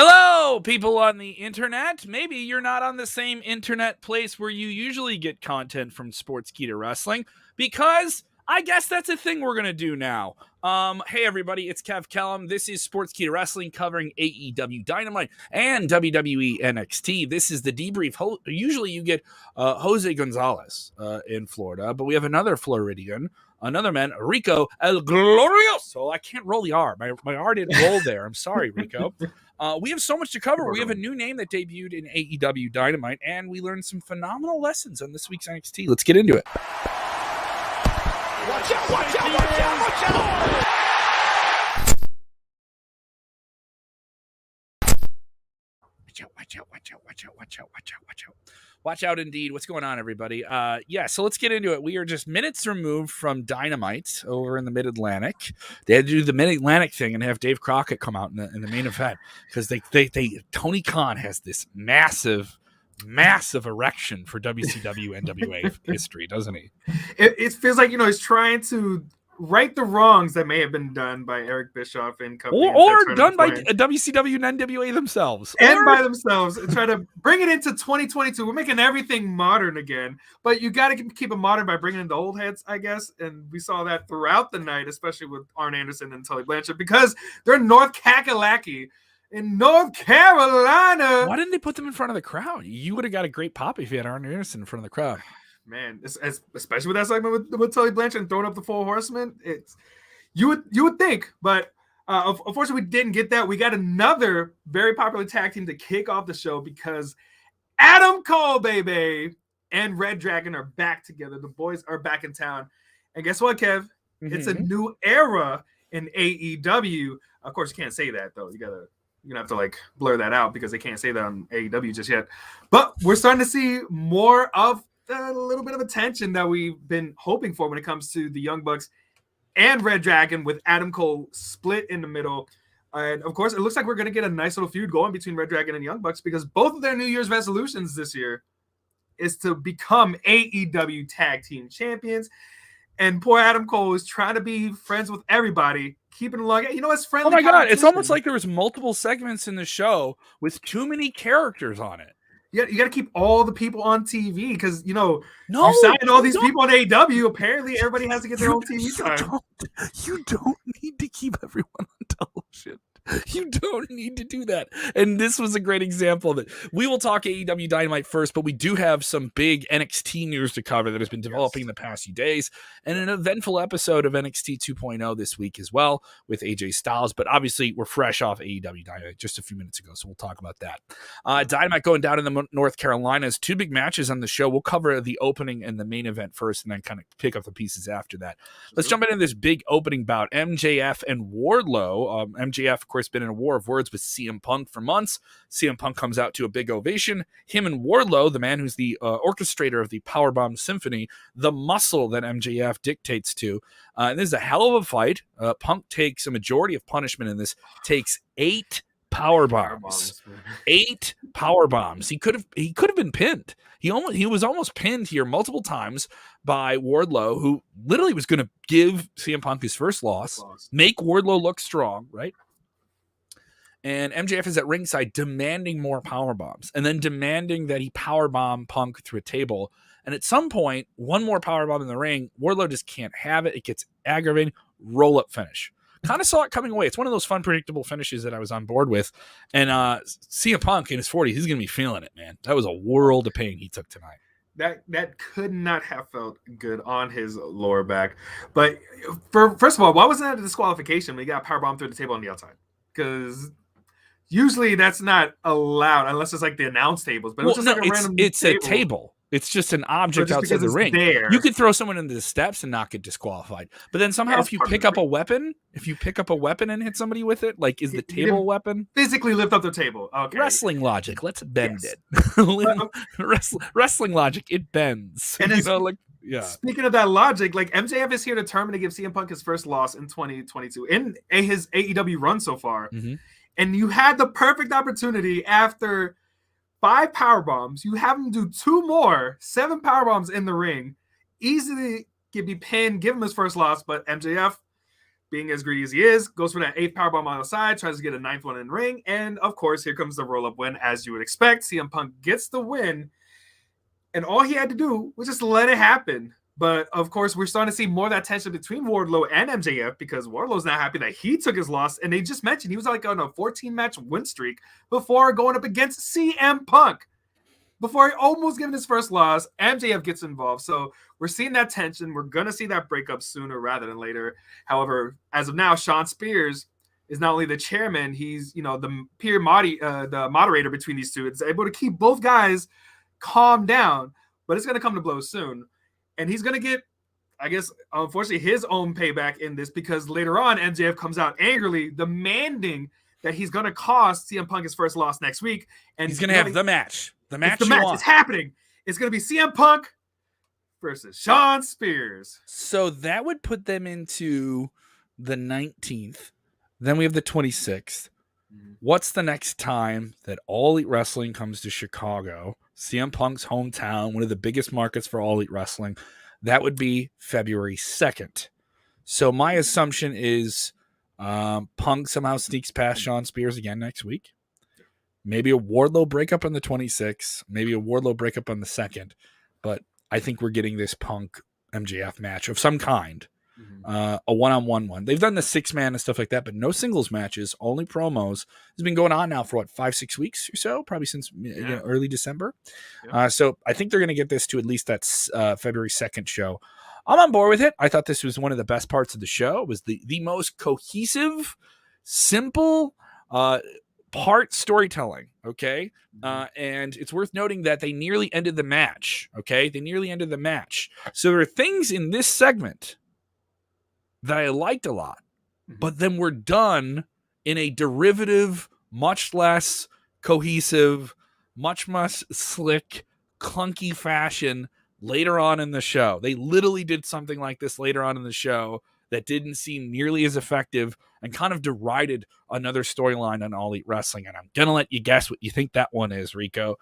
Hello, people on the internet. Maybe you're not on the same internet place where you usually get content from Sportskeeda Wrestling, because I guess that's a thing we're going to do now. Hey, everybody, it's Kev Kellum. This is Sportskeeda Wrestling covering AEW Dynamite and WWE NXT. This is the debrief. Usually you get Jose Gonzalez in Florida, but we have another Floridian, another man, Rico El Glorioso. I can't roll the R. My R didn't roll there. I'm sorry, Rico. We have so much to cover. We have a new name that debuted in AEW Dynamite, and we learned some phenomenal lessons on this week's NXT. Let's get into it. Watch out, watch out, watch out, watch out! Watch out indeed. What's going on, everybody? So let's get into it. We are just minutes removed from Dynamite over in the Mid-Atlantic. They had to do the Mid-Atlantic thing and have Dave Crockett come out in the main event, because Tony Khan has this massive erection for WCW NWA history, doesn't he? It feels like, he's trying to right the wrongs that may have been done by Eric Bischoff and company, or done by WCW and NWA themselves, and by themselves, and try to bring it into 2022. We're making everything modern again, but you got to keep it modern by bringing in the old heads, I guess. And we saw that throughout the night, especially with Arn Anderson and Tully Blanchard, because they're in North Kakalaki in North Carolina. Why didn't they put them in front of the crowd? You would have got a great pop if you had Arn Anderson in front of the crowd. Man, especially with that segment with Tully Blanchard and throwing up the Four Horsemen, it's you would think, but unfortunately we didn't get that. We got another very popular tag team to kick off the show, because Adam Cole, baby, and Red Dragon are back together. The boys are back in town, and guess what, Kev? Mm-hmm. It's a new era in AEW. Of course, you can't say that though. You're gonna have to blur that out, because they can't say that on AEW just yet. But we're starting to see more of a little bit of attention that we've been hoping for when it comes to the Young Bucks and Red Dragon, with Adam Cole split in the middle. And of course, it looks like we're going to get a nice little feud going between Red Dragon and Young Bucks, because both of their New Year's resolutions this year is to become AEW Tag Team Champions. And poor Adam Cole is trying to be friends with everybody, keeping along. It's friendly. Oh my God. It's almost like there was multiple segments in the show with too many characters on it. You got to keep all the people on TV, because you signed all these people on AEW. Apparently, everybody has to get their own TV time. You don't need to keep everyone on television. You don't need to do that. And this was a great example of it. We will talk AEW Dynamite first, but we do have some big NXT news to cover that has been developing in the past few days, and an eventful episode of NXT 2.0 this week as well with AJ Styles. But obviously, we're fresh off AEW Dynamite just a few minutes ago, so we'll talk about that. Dynamite going down in the North Carolinas. Two big matches on the show. We'll cover the opening and the main event first, and then kind of pick up the pieces after that. Let's jump into this big opening bout. MJF and Wardlow. MJF, of course, been in a war of words with CM Punk for months. CM Punk comes out to a big ovation. Him and Wardlow, the man who's the orchestrator of the Powerbomb Symphony, the muscle that MJF dictates to. And this is a hell of a fight. Punk takes a majority of punishment in this, takes 8 power bombs. 8 power bombs. He could have been pinned. He was almost pinned here multiple times by Wardlow, who literally was going to give CM Punk his first loss, make Wardlow look strong, right? And MJF is at ringside demanding more power bombs, and then demanding that he powerbomb Punk through a table. And at some point, one more powerbomb in the ring, Wardlow just can't have it. It gets aggravating. Roll-up finish. Kind of saw it coming away. It's one of those fun, predictable finishes that I was on board with. And CM Punk in his 40s, he's going to be feeling it, man. That was a world of pain he took tonight. That could not have felt good on his lower back. But first of all, why wasn't that a disqualification when he got powerbombed through the table on the outside? Because usually that's not allowed unless it's like the announce tables. But it's a table. It's just an object outside the ring. There. You could throw someone into the steps and not get disqualified. But then somehow if you pick up a weapon and hit somebody with it, is the table a weapon? Physically lift up the table. Okay. Wrestling logic. Let's bend it. Wrestling logic. It bends. And speaking of that logic, MJF is here determined to give CM Punk his first loss in 2022 in his AEW run so far. Mm-hmm. And you had the perfect opportunity after 5 power bombs. You have him do 2 more, 7 power bombs in the ring. Easily could be pinned, give him his first loss, but MJF being as greedy as he is, goes for that 8th powerbomb on the side, tries to get a 9th one in the ring, and of course, here comes the roll-up win, as you would expect. CM Punk gets the win, and all he had to do was just let it happen. But of course, we're starting to see more of that tension between Wardlow and MJF because Wardlow's not happy that he took his loss, and they just mentioned he was like on a 14-match win streak before going up against CM Punk. Before he almost given his first loss, MJF gets involved. So we're seeing that tension. We're going to see that breakup sooner rather than later. However, as of now, Shawn Spears is not only the chairman, he's, the the moderator between these two. It's able to keep both guys calm down, but it's going to come to blows soon. And he's going to get, I guess, unfortunately, his own payback in this because later on, MJF comes out angrily demanding that he's going to cost CM Punk his first loss next week. And he's going to have the match. The match. It's happening. It's going to be CM Punk versus Shawn Spears. So that would put them into the 19th. Then we have the 26th. What's the next time that All Elite Wrestling comes to Chicago? CM Punk's hometown, one of the biggest markets for All Elite Wrestling. That would be February 2nd. So my assumption is Punk somehow sneaks past Shawn Spears again next week. Maybe a Wardlow breakup on the 26th. Maybe a Wardlow breakup on the 2nd. But I think we're getting this Punk MJF match of some kind. A one-on-one one. They've done the 6-man and stuff like that, but no singles matches, only promos. It's been going on now for 5-6 weeks or so, probably since early December. Yeah. So I think they're going to get this to at least that February 2nd show. I'm on board with it. I thought this was one of the best parts of the show. It was the most cohesive, simple part storytelling. Okay. And it's worth noting that they nearly ended the match. Okay. They nearly ended the match. So there are things in this segment that I liked a lot, but then we're done in a derivative, much less cohesive, much slick, clunky fashion later on in the show. They literally did something like this later on in the show that didn't seem nearly as effective and kind of derided another storyline on All Elite Wrestling. And I'm going to let you guess what you think that one is, Rico.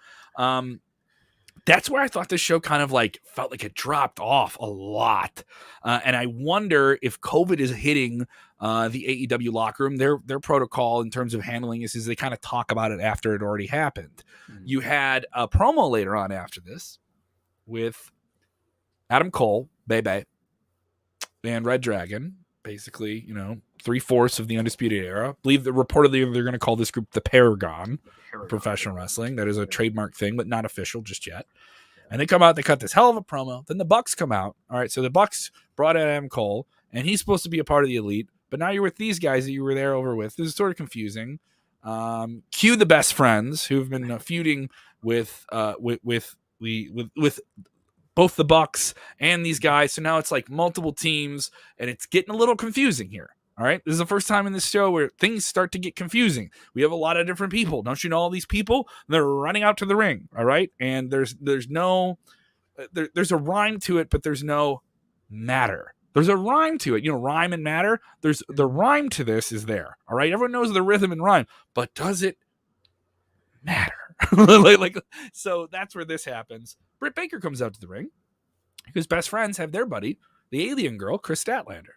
That's where I thought this show kind of felt like it dropped off a lot. And I wonder if COVID is hitting the AEW locker room. Their protocol in terms of handling this is they kind of talk about it after it already happened. You had a promo later on after this with Adam Cole, Bebe, and Red Dragon, basically, 3/4 of the Undisputed Era. I believe that reportedly they're going to call this group the Paragon. Professional wrestling. That is a trademark thing, but not official just yet. And they come out, they cut this hell of a promo. Then the Bucks come out. All right, so the Bucks brought in Adam Cole, and he's supposed to be a part of the Elite, but now you're with these guys that you were there over with. This is sort of confusing. Cue the best friends who've been feuding with both the Bucks and these guys. So now it's like multiple teams, and it's getting a little confusing here. All right. This is the first time in this show where things start to get confusing. We have a lot of different people. Don't you know all these people? They're running out to the ring. All right. And there's a rhyme to it, but there's no matter. There's a rhyme to it. Rhyme and matter. There's the rhyme to this is there. All right. Everyone knows the rhythm and rhyme, but does it matter? So that's where this happens. Britt Baker comes out to the ring because best friends have their buddy, the alien girl, Chris Statlander.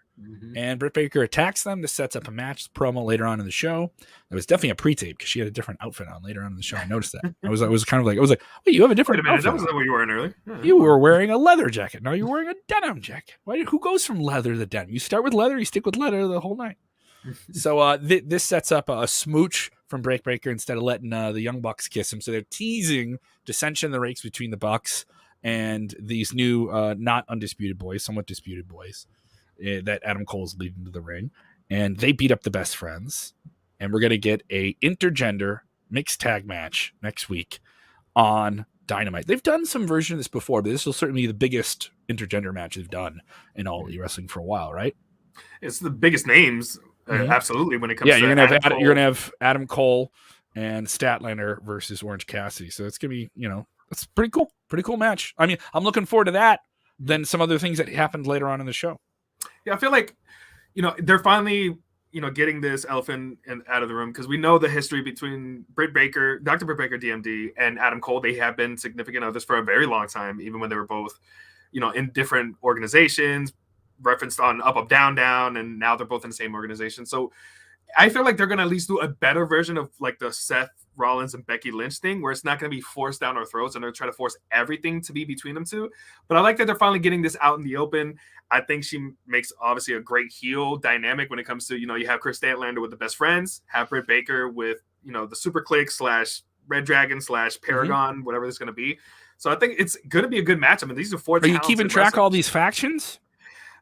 And Britt Baker attacks them. This sets up a match promo later on in the show. It was definitely a pre-tape because she had a different outfit on later on in the show. I noticed that. I was like, wait, you have a different outfit. That wasn't what you were wearing earlier. Yeah. You were wearing a leather jacket. Now you're wearing a denim jacket. Who goes from leather to denim? You start with leather, you stick with leather the whole night. So this sets up a smooch from Britt Baker instead of letting the Young Bucks kiss him. So they're teasing dissension in the ranks between the Bucks and these new not undisputed boys, somewhat disputed boys. That Adam Cole is leading to the ring, and they beat up the best friends, and we're going to get a intergender mixed tag match next week on Dynamite. They've done some version of this before, but this will certainly be the biggest intergender match they've done in All Elite Wrestling for a while, right? It's the biggest names, absolutely, when it comes to you're going to have Adam Cole and Statlander versus Orange Cassidy, so it's going to be, it's pretty cool match. I mean, I'm looking forward to that than some other things that happened later on in the show. Yeah, I feel like, they're finally, getting this elephant out of the room because we know the history between Dr. Britt Baker, DMD, and Adam Cole. They have been significant others for a very long time, even when they were both, in different organizations, referenced on Up, Up, Down, Down, and now they're both in the same organization. So I feel like they're going to at least do a better version of like the Seth Rollins and Becky Lynch thing, where it's not going to be forced down our throats and they're trying to force everything to be between them two. But I like that they're finally getting this out in the open. I think she makes obviously a great heel dynamic when it comes to, you have Chris Statlander with the Best Friends, have Britt Baker with, the Super Click / Red Dragon / Paragon, whatever this is going to be. So I think it's going to be a good match. I mean, these are four. Are you keeping track of all these factions?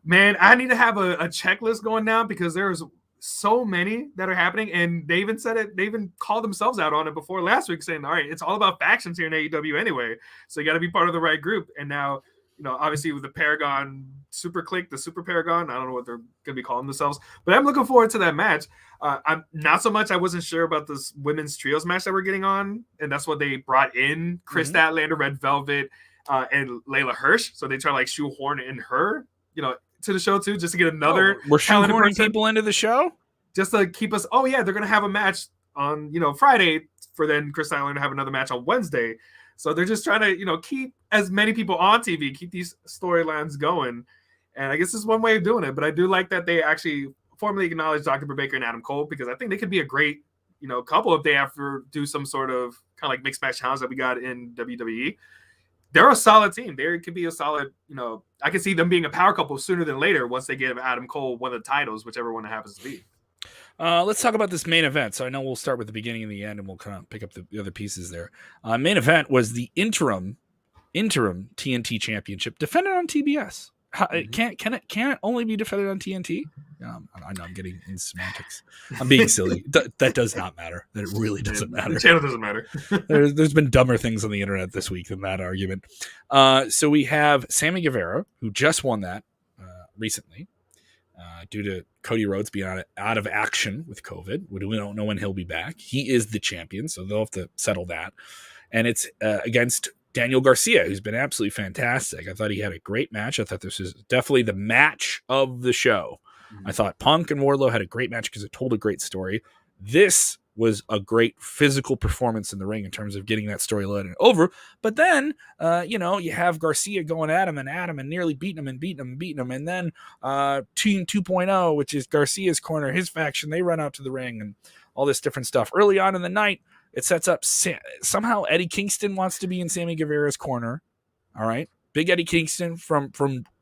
Man, I need to have a checklist going down because there's so many that are happening, and they even said it. They even called themselves out on it before last week, saying, "All right, it's all about factions here in AEW anyway, so you got to be part of the right group." And now, obviously with the Paragon Super Click, the Super Paragon, I don't know what they're gonna be calling themselves, but I'm looking forward to that match. I'm not so much. I wasn't sure about this women's trios match that we're getting on, and that's what they brought in: Chris Statlander, Red Velvet, and Layla Hirsch. So they try to like shoehorn in her, to the show too, just to get another. We're shoehorning people into the show just to keep us. Oh yeah, they're gonna have a match on Friday for then Chris Statlander to have another match on Wednesday. So they're just trying to keep as many people on TV, keep these storylines going, and I guess this is one way of doing it. But I do like that they actually formally acknowledge Dr. Britt Baker and Adam Cole, because I think they could be a great couple if they have to do some sort of kind of like mixed match challenge that we got in WWE. They're a solid team. They could be a solid, I can see them being a power couple sooner than later once they give Adam Cole one of the titles, whichever one it happens to be. Let's talk about this main event. So I know we'll start with the beginning and the end, and we'll kind of pick up the other pieces there. Main event was the interim TNT Championship defended on TBS. Can it only be defended on TNT? I know I'm getting in semantics. I'm being silly. That does not matter. That it really doesn't matter. The channel doesn't matter. There's been dumber things on the internet this week than that argument. So we have Sammy Guevara, who just won that recently due to Cody Rhodes being out of action with COVID. We don't know when he'll be back. He is the champion, so they'll have to settle that. And it's against Daniel Garcia, who's been absolutely fantastic. I thought he had a great match. I thought this was definitely the match of the show. I thought Punk and Wardlow had a great match because it told a great story. This was a great physical performance in the ring in terms of getting that storyline over. But then, you have Garcia going at him and nearly beating him. And then Team 2.0, which is Garcia's corner, his faction, they run out to the ring and all this different stuff. Early on in the night, it sets up somehow Eddie Kingston wants to be in Sammy Guevara's corner. All right. Big Eddie Kingston from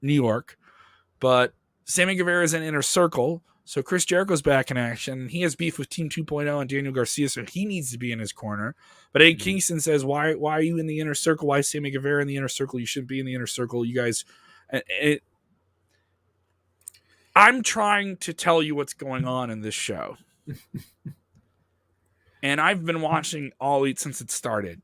New York. But Sammy Guevara is in Inner Circle. So Chris Jericho's back in action. He has beef with Team 2.0 and Daniel Garcia, so he needs to be in his corner. But Eddie Kingston says, why are you in the Inner Circle? Why is Sammy Guevara in the Inner Circle? You shouldn't be in the Inner Circle. You guys... I'm trying to tell you what's going on in this show. And I've been watching All Elite since it started.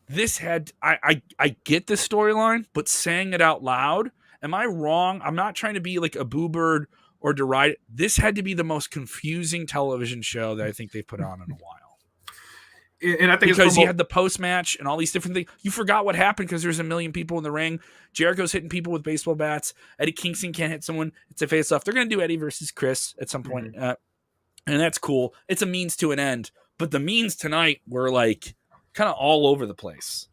This I get the storyline, but saying it out loud, am I wrong? I'm not trying to be like a boo bird or deride. This had to be the most confusing television show that I think they've put on in a while. And I think because you had the post match and all these different things. You forgot what happened because there's a million people in the ring. Jericho's hitting people with baseball bats. Eddie Kingston can't hit someone. It's a face off. They're going to do Eddie versus Chris at some point. And that's cool. It's a means to an end. But the means tonight were like kind of all over the place.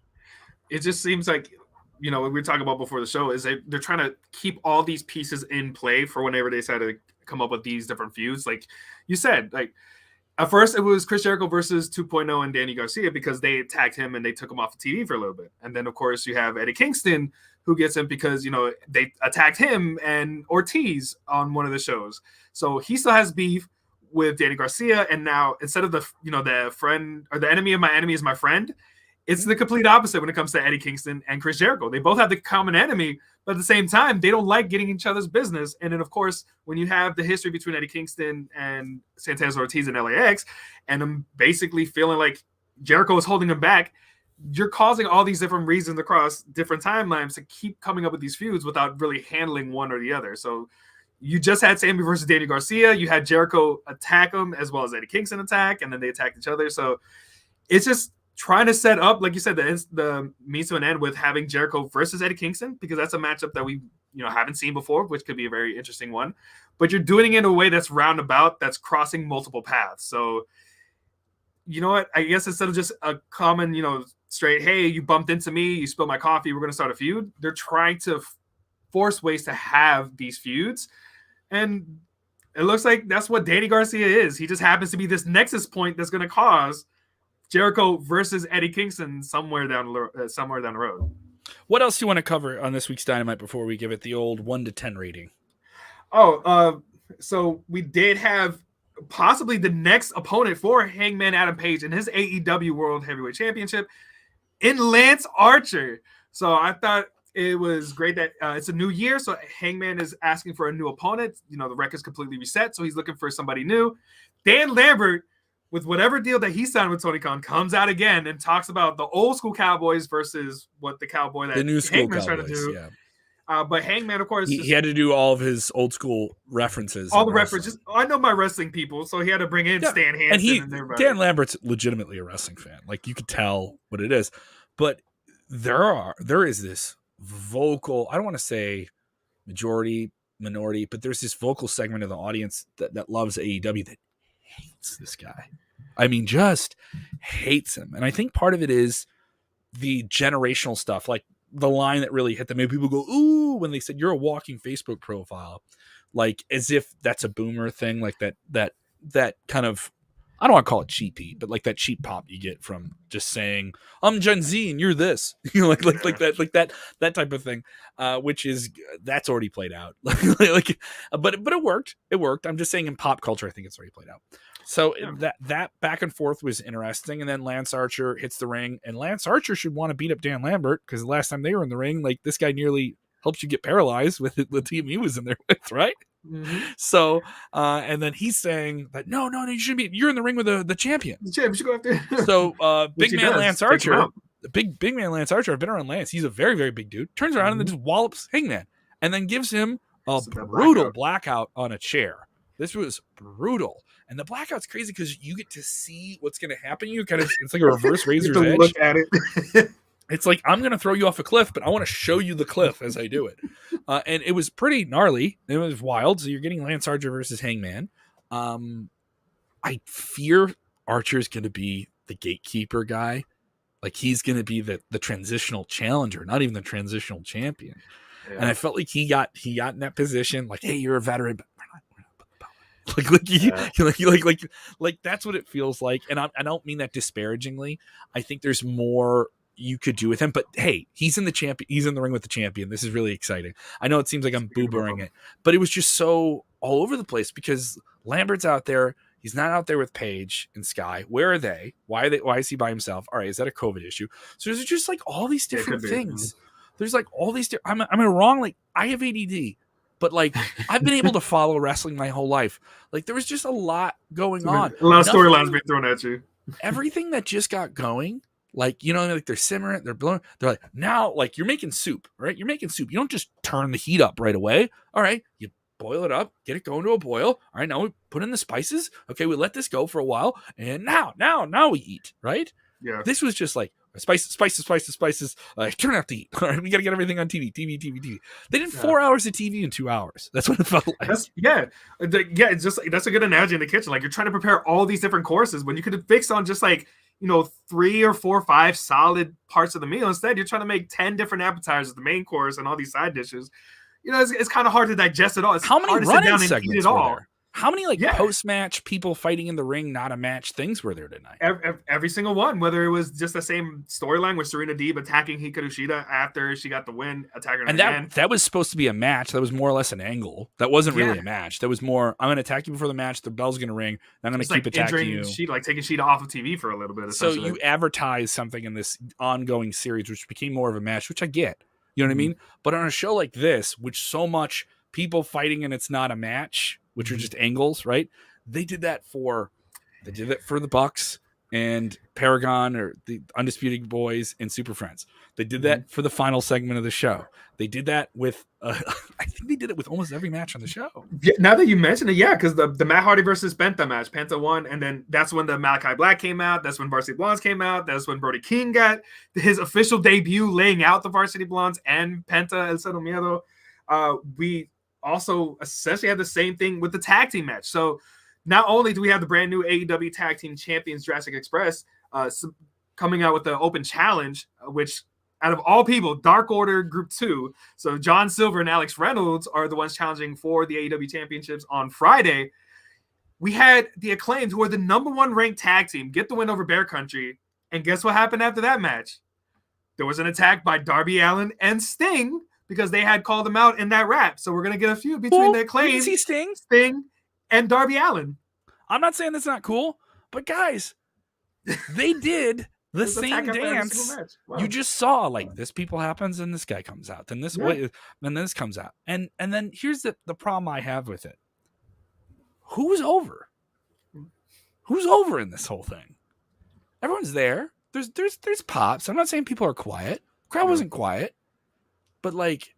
It just seems like, what we were talking about before the show is they're trying to keep all these pieces in play for whenever they decide to come up with these different feuds. Like you said, like at first it was Chris Jericho versus 2.0 and Danny Garcia because they attacked him and they took him off the TV for a little bit. And then of course you have Eddie Kingston who gets him because, they attacked him and Ortiz on one of the shows. So he still has beef with Danny Garcia. And now instead of the friend or the enemy of my enemy is my friend, it's the complete opposite when it comes to Eddie Kingston and Chris Jericho. They both have the common enemy, but at the same time, they don't like getting each other's business. And then, of course, when you have the history between Eddie Kingston and Santana Ortiz and LAX, and I'm basically feeling like Jericho is holding him back, you're causing all these different reasons across different timelines to keep coming up with these feuds without really handling one or the other. So you just had Sammy versus Danny Garcia. You had Jericho attack him as well as Eddie Kingston attack, and then they attacked each other. So it's just trying to set up, like you said, the means to an end with having Jericho versus Eddie Kingston, because that's a matchup that we haven't seen before, which could be a very interesting one. But you're doing it in a way that's roundabout, that's crossing multiple paths. So you know what? I guess instead of just a common, straight, hey, you bumped into me, you spilled my coffee, we're going to start a feud. They're trying to force ways to have these feuds. And it looks like that's what Danny Garcia is. He just happens to be this nexus point that's going to cause Jericho versus Eddie Kingston somewhere down the road. What else do you want to cover on this week's Dynamite before we give it the old 1 to 10 rating? So we did have possibly the next opponent for Hangman Adam Page in his AEW World Heavyweight Championship in Lance Archer. So I thought it was great that it's a new year. So Hangman is asking for a new opponent. You know, the record's completely reset. So he's looking for somebody new. Dan Lambert, with whatever deal that he signed with Tony Khan, comes out again and talks about the old school Cowboys versus what the Cowboy that the new school Hangman's Cowboys, trying to do. Yeah. But Hangman, of course, he had to do all of his old school references. All the references. I know my wrestling people, so he had to bring in Stan Hansen and everybody. Dan Lambert's legitimately a wrestling fan. Like, you could tell what it is. But there is this vocal, I don't want to say majority, minority, but there's this vocal segment of the audience that loves AEW that hates this guy. I mean, just hates him. And I think part of it is the generational stuff, like the line that really hit them. Maybe people go, ooh, when they said you're a walking Facebook profile, like as if that's a boomer thing, like that kind of, I don't want to call it cheapy, but like that cheap pop you get from just saying, I'm Gen Z and you're this, you know, like that type of thing, which is, that's already played out. But it worked. It worked. I'm just saying in pop culture, I think it's already played out. So that back and forth was interesting. And then Lance Archer hits the ring, and Lance Archer should want to beat up Dan Lambert, because the last time they were in the ring, like, this guy nearly helps you get paralyzed with the team he was in there with, right? Mm-hmm. So, and then he's saying that no, you shouldn't be. You're in the ring with the champion. The champion should go after. So, big man Lance Archer, big man Lance Archer. I've been around Lance. He's a very, very big dude. Turns around and then just wallops Hangman, and then gives him a brutal blackout on a chair. This was brutal. And the blackout's crazy because you get to see what's going to happen. You kind of, it's like a reverse Razor's Edge. Look at it. It's like, I'm going to throw you off a cliff, but I want to show you the cliff as I do it. And it was pretty gnarly. It was wild. So you're getting Lance Archer versus Hangman. I fear Archer's going to be the gatekeeper guy. Like, he's going to be the transitional challenger, not even the transitional champion. Yeah. And I felt like he got in that position. Like, hey, you're a veteran, but like that's what it feels like. And I don't mean that disparagingly. I think there's more you could do with him, but hey, he's in the ring with the champion. This is really exciting. I know it seems like I'm boo-booing it, but it was just so all over the place because Lambert's out there. He's not out there with Paige and Sky. Where are they? Why is he by himself? All right, is that a COVID issue? So there's just like all these different things. There's like all these. Am I wrong? Like, I have ADD. But, like, I've been able to follow wrestling my whole life. Like, there was just a lot going on. A lot of storylines being thrown at you. Everything that just got going, like, you know, like they're simmering, they're blowing. They're like, now, like, you're making soup, right? You're making soup. You don't just turn the heat up right away. All right, you boil it up, get it going to a boil. All right, now we put in the spices. Okay, we let this go for a while. And now we eat, right? Yeah. This was just like, spices. Turn out the heat. All right, we got to get everything on TV. They did 4 hours of TV in 2 hours. That's what it felt like. It's just that's a good analogy in the kitchen. Like, you're trying to prepare all these different courses when you could have fixed on just like, you know, 3 or 4 or 5 solid parts of the meal. Instead, you're trying to make 10 different appetizers, the main course, and all these side dishes. You know, it's kind of hard to digest it all. It's how many hard to run-in sit down and segments eat it all. There? How many post-match people fighting in the ring, not a match things were there tonight? Every single one, whether it was just the same storyline with Serena Deeb attacking Hikaru Shida after she got the win, attacking her again. That was supposed to be a match. That was more or less an angle. That wasn't really a match. That was more, I'm going to attack you before the match. The bell's going to ring. I'm going to keep attacking you. Taking Shida off of TV for a little bit. So you advertise something in this ongoing series, which became more of a match, which I get. You know what I mean? But on a show like this, which so much people fighting and it's not a match, which are just angles, right? They did that for the Bucks and Paragon, or the Undisputed Boys and Super Friends. They did that for the final segment of the show. They did that with I think they did it with almost every match on the show. Yeah, now that you mention it, yeah, because the Matt Hardy versus Penta match, Penta won, and then that's when the Malachi Black came out. That's when Varsity Blondes came out. That's when Brody King got his official debut, laying out the Varsity Blondes and Penta El Cero Miedo. We also essentially had the same thing with the tag team match. So not only do we have the brand new AEW Tag Team Champions Jurassic Express coming out with the open challenge, which out of all people, Dark Order Group 2. So John Silver and Alex Reynolds are the ones challenging for the AEW championships on Friday. We had the Acclaimed, who are the #1 ranked tag team, get the win over Bear Country. And guess what happened after that match? There was an attack by Darby Allin and Sting because they had called them out in that rap. So we're going to get a feud between the Acclaimed, Sting, and Darby Allin. I'm not saying that's not cool, but guys, they did the same dance. Wow. You just saw like this people happens and this guy comes out, then this way, and this comes out. And then here's the problem I have with it. Who's over? Who's over in this whole thing? Everyone's there. There's pops. I'm not saying people are quiet. Crowd wasn't quiet, but like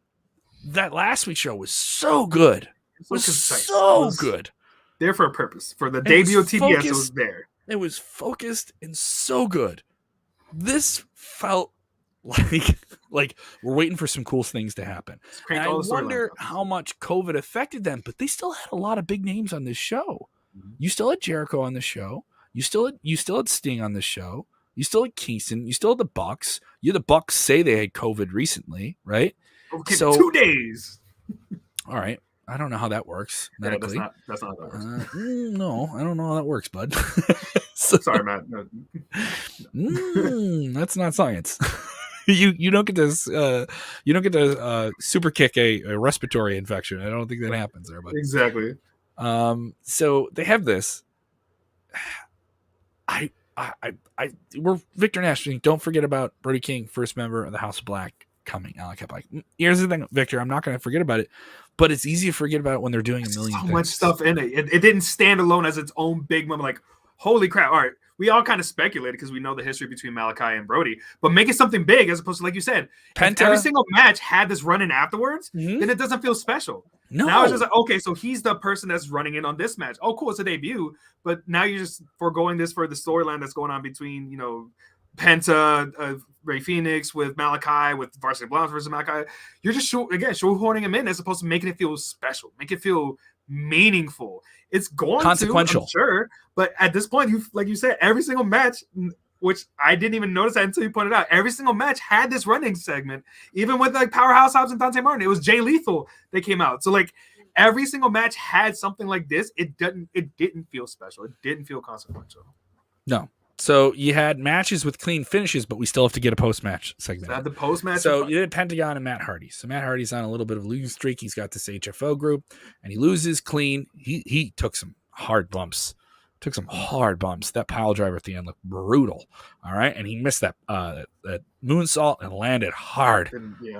that last week's show was so good. It was so good. There for a purpose. For the debut of TBS, it was there. It was focused and so good. This felt like we're waiting for some cool things to happen. And I wonder how much COVID affected them, but they still had a lot of big names on this show. You still had Jericho on the show. You still had Sting on the show. You still had Kingston. You still had the Bucks. The Bucks say they had COVID recently, right? Okay, so 2 days. All right. I don't know how that works medically. Yeah, that's not how that works. No, I don't know how that works, bud. Sorry, Matt. That's not science. You don't get to super kick a respiratory infection. I don't think that happens there, but exactly. So they have this. We're Victor Nash. Don't forget about Brody King, first member of the House of Black, coming. I kept like, here's the thing, Victor. I'm not going to forget about it, but it's easy to forget about it when they're doing a million things. Much stuff in it. It didn't stand alone as its own big moment. Like, holy crap! All right, we all kind of speculated because we know the history between Malachi and Brody, but make it something big as opposed to, like you said, if every single match had this run in afterwards, then it doesn't feel special. No. Now it's just like, okay, so he's the person that's running in on this match. Oh, cool, it's a debut, but now you're just foregoing this for the storyline that's going on between, Penta, Ray Phoenix with Malachi, with Varsity Blondes versus Malachi. You're just shoehorning him in as opposed to making it feel special, make it feel meaningful. It's going consequential, I'm sure, but at this point, like you said, every single match, which I didn't even notice that until you pointed out, every single match had this running segment. Even with like Powerhouse Hobbs and Dante Martin, it was Jay Lethal that came out. So like every single match had something like this. It didn't feel special. It didn't feel consequential. No. So you had matches with clean finishes, but we still have to get a post-match segment. So the post-match. So you did Pentagon and Matt Hardy. So Matt Hardy's on a little bit of a losing streak. He's got this HFO group, and he loses clean. He took some hard bumps. That pile driver at the end looked brutal. All right, and he missed that moonsault and landed hard.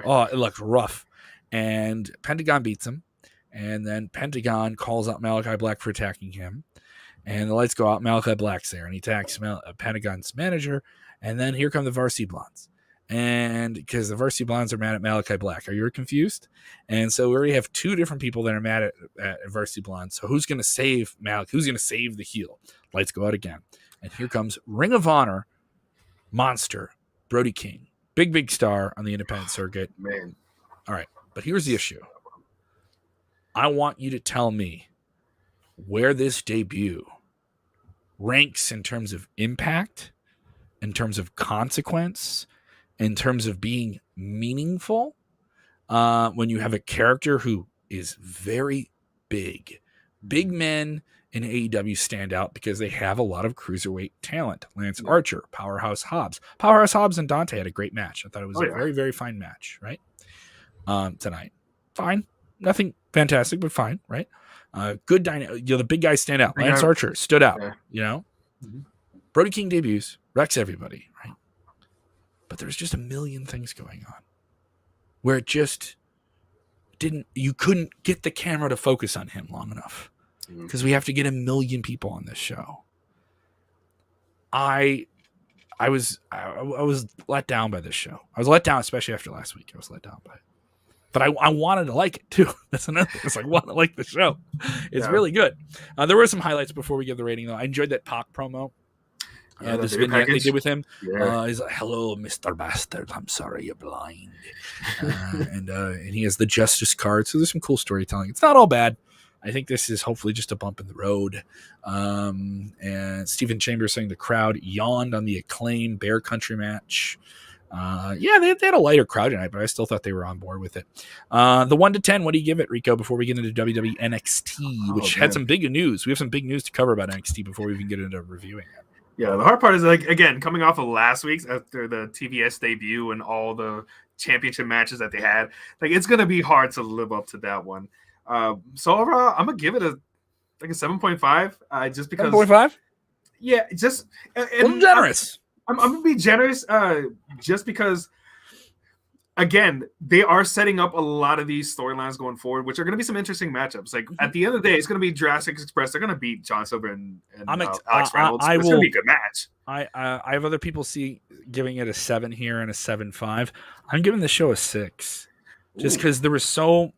Oh, it looked rough. And Pentagon beats him, and then Pentagon calls out Malachi Black for attacking him. And the lights go out. Malachi Black's there, and he attacks Pentagon's manager. And then here come the Varsity Blondes. And because the Varsity Blondes are mad at Malachi Black. Are you confused? And so we already have two different people that are mad at Varsity Blondes. So who's going to save Malachi? Who's going to save the heel? Lights go out again. And here comes Ring of Honor monster, Brody King. Big star on the independent circuit. Man. All right. But here's the issue. I want you to tell me where this debut ranks in terms of impact, in terms of consequence, in terms of being meaningful, when you have a character who is very big. Big men in AEW stand out because they have a lot of cruiserweight talent. Lance Archer, Powerhouse Hobbs. Powerhouse Hobbs and Dante had a great match. I thought it was a very, very fine match, right? Tonight. Fine. Nothing fantastic, but fine, right? Good dynamic. The big guys stand out. Lance Archer stood out. Brody King debuts, wrecks everybody, right? But there's just a million things going on where it just you couldn't get the camera to focus on him long enough because we have to get a million people on this show. I was let down by this show. I was let down, especially after last week. I was let down by it. But I wanted to like it too. That's another thing. It's like, I want to like the show. It's really good. There were some highlights before we give the rating, though. I enjoyed that Pac promo. This vignette they did with him. He's like, "Hello, Mr. Bastard. I'm sorry you're blind." And he has the Justice card. So there's some cool storytelling. It's not all bad. I think this is hopefully just a bump in the road. And Stephen Chambers saying the crowd yawned on the Acclaim Bear Country match. Yeah, they had a lighter crowd tonight, but I still thought they were on board with it. The 1 to 10, what do you give it, Rico, before we get into WWE NXT, which had some big news? We have some big news to cover about NXT before we even get into reviewing it. Yeah, the hard part is, like, again, coming off of last week's after the TBS debut and all the championship matches that they had, like, it's going to be hard to live up to that one. So overall, I'm going to give it a 7.5, just because. 7.5? Yeah, just I'm generous. I'm going to be generous just because, again, they are setting up a lot of these storylines going forward, which are going to be some interesting matchups. Like, at the end of the day, it's going to be Jurassic Express. They're going to beat John Silver and Alex Reynolds. It's going to be a good match. I have other people giving it a 7 here and a 7.5. I'm giving the show a 6, just because there was too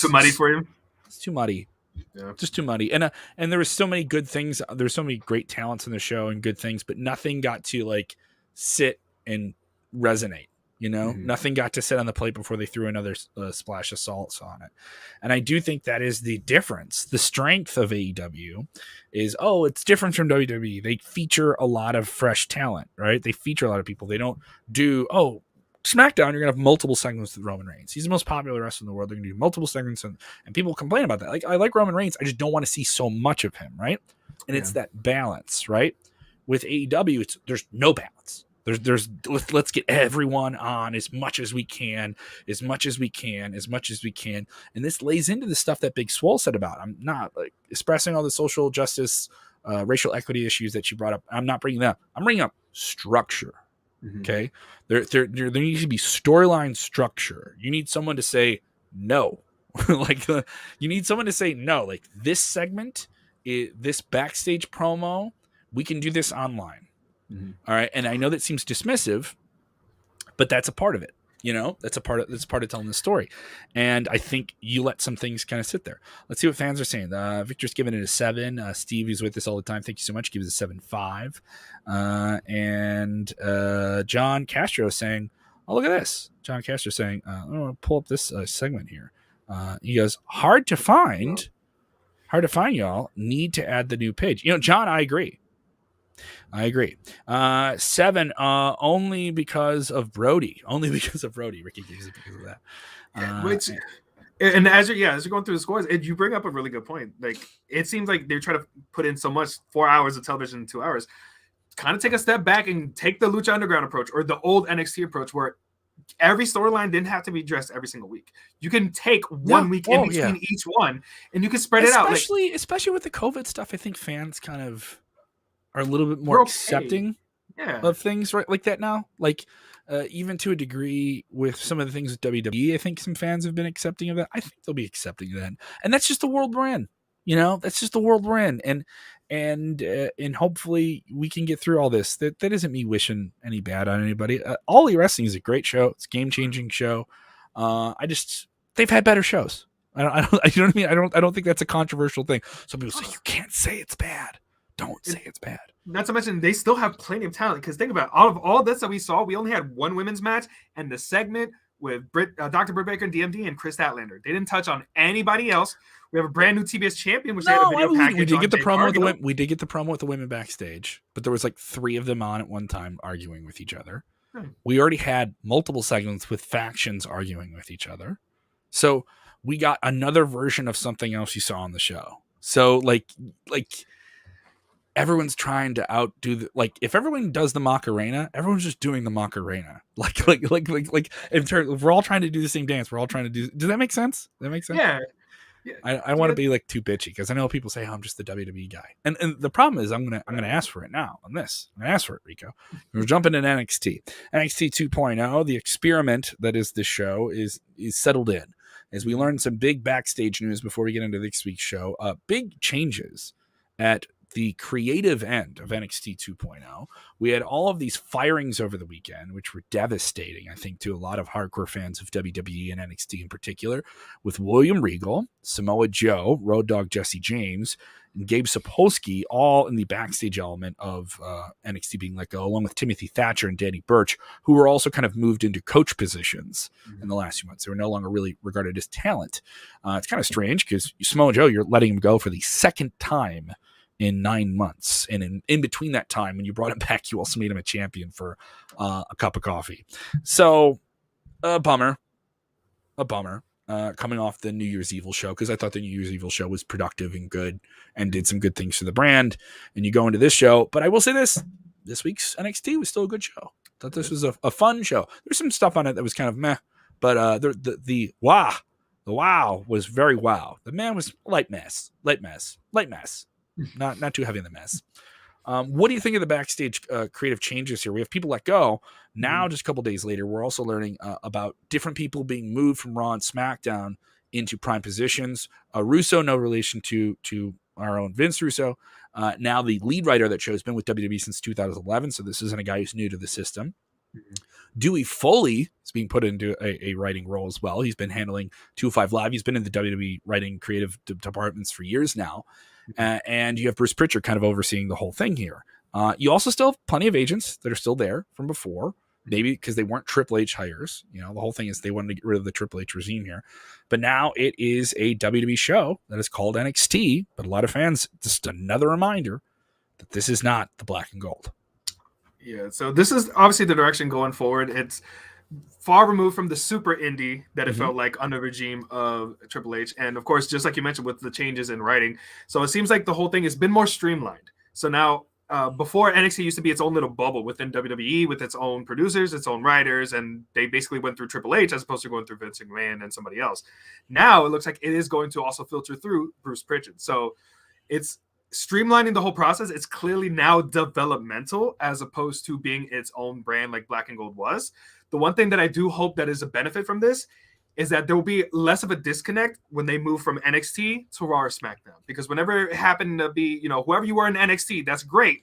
muddy for you. It's too muddy. Yeah. Just too muddy. And there was so many good things. There's so many great talents in the show and good things, but nothing got to like sit and resonate. Nothing got to sit on the plate before they threw another splash of salts on it. And I do think that is the difference. The strength of AEW is, it's different from WWE. They feature a lot of fresh talent, right? They feature a lot of people. They don't do, SmackDown, you're going to have multiple segments with Roman Reigns. He's the most popular wrestler in the world. They're going to do multiple segments, and people complain about that. Like, I like Roman Reigns. I just don't want to see so much of him, right? And it's that balance, right? With AEW, there's no balance. Let's get everyone on as much as we can. And this lays into the stuff that Big Swole said about. I'm not like expressing all the social justice, racial equity issues that you brought up. I'm not bringing that up. I'm bringing up structure. Okay, there needs to be storyline structure. You need someone to say no, you need someone to say no. Like, this segment, this backstage promo, we can do this online. All right, and I know that seems dismissive, but that's a part of it. That's a part of telling the story. And I think you let some things kind of sit there. Let's see what fans are saying. Victor's giving it a 7. Steve, who's with us all the time, thank you so much, gives it a 7.5. And John Castro saying, oh, look at this. John Castro saying, I'm going to pull up this segment here. He goes, hard to find, y'all. Need to add the new page. John, I agree. 7, only because of Brody. Ricky gives it because of that. And as you're going through the scores, you bring up a really good point. Like, it seems like they're trying to put in so much, 4 hours of television in 2 hours. Kind of take a step back and take the Lucha Underground approach, or the old NXT approach, where every storyline didn't have to be addressed every single week. You can take 1 week in between each one, and you can spread it out. Especially with the COVID stuff, I think fans kind of are a little bit more accepting of things right like that now. Like, even to a degree with some of the things with WWE, I think some fans have been accepting of that. I think they'll be accepting of that. And that's just the world we're in. That's just the world we're in. And hopefully we can get through all this. That isn't me wishing any bad on anybody. All Elite Wrestling is a great show. It's a game-changing show. They've had better shows. I don't you know what I mean? I don't think that's a controversial thing. Some people say, you can't say it's bad. Don't say it's bad. Not to mention, they still have plenty of talent. Because think about it, out of all this that we saw, we only had one women's match, and the segment with Dr. Britt Baker and DMD and Chris Statlander. They didn't touch on anybody else. We have a brand new TBS champion, which they had a video package. We did get the promo with the women. We did get the promo with the women backstage, but there was like 3 of them on at one time arguing with each other. We already had multiple segments with factions arguing with each other. So we got another version of something else you saw on the show. So like everyone's trying to outdo if everyone does the Macarena, everyone's just doing the Macarena. Like in terms, we're all trying to do the same dance. We're all trying to do. Does that make sense? Does that make sense? Yeah. I want to be like too bitchy because I know people say, I'm just the WWE guy. And the problem is I'm gonna ask for it now on this. I'm gonna ask for it, Rico. We're jumping in NXT. NXT 2.0, the experiment that is this show is settled in. As we learn some big backstage news before we get into this week's show, big changes at the creative end of NXT 2.0. We had all of these firings over the weekend, which were devastating, I think, to a lot of hardcore fans of WWE and NXT in particular, with William Regal, Samoa Joe, Road Dogg Jesse James, and Gabe Sapolsky all in the backstage element of NXT being let go, along with Timothy Thatcher and Danny Burch, who were also kind of moved into coach positions in the last few months. They were no longer really regarded as talent. It's kind of strange because Samoa Joe, you're letting him go for the second time in 9 months. And in between that time, when you brought him back, you also made him a champion for a cup of coffee. So a bummer. Coming off the New Year's Evil show, because I thought the New Year's Evil show was productive and good and did some good things for the brand. And you go into this show, but I will say this week's NXT was still a good show. Thought this was a fun show. There's some stuff on it that was kind of meh, but the wow was very wow. The man was light mess, not too heavy in the mess. What do you think of the backstage creative changes here? We have people let go. Now, just a couple days later, we're also learning about different people being moved from Raw and SmackDown into prime positions. Russo, no relation to our own Vince Russo. Now the lead writer that show's been with WWE since 2011, so this isn't a guy who's new to the system. Dewey Foley is being put into a writing role as well. He's been handling 205 Live. He's been in the WWE writing creative departments for years now. And you have Bruce Pritchard kind of overseeing the whole thing here. You also still have plenty of agents that are still there from before, maybe because they weren't Triple H hires. You know, the whole thing is they wanted to get rid of the Triple H regime here. But now it is a WWE show that is called NXT. But a lot of fans, just another reminder that this is not the black and gold. Yeah, so this is obviously the direction going forward. It's far removed from the super indie that it felt like under the regime of Triple H. And of course, just like you mentioned with the changes in writing. So it seems like the whole thing has been more streamlined. So now before NXT used to be its own little bubble within WWE with its own producers, its own writers, and they basically went through Triple H as opposed to going through Vince McMahon and somebody else. Now it looks like it is going to also filter through Bruce Pritchard. So it's streamlining the whole process. It's clearly now developmental as opposed to being its own brand like Black and Gold was. The one thing that I do hope that is a benefit from this is that there will be less of a disconnect when they move from NXT to Raw or SmackDown. Because whenever it happened to be, you know, whoever you were in NXT, that's great.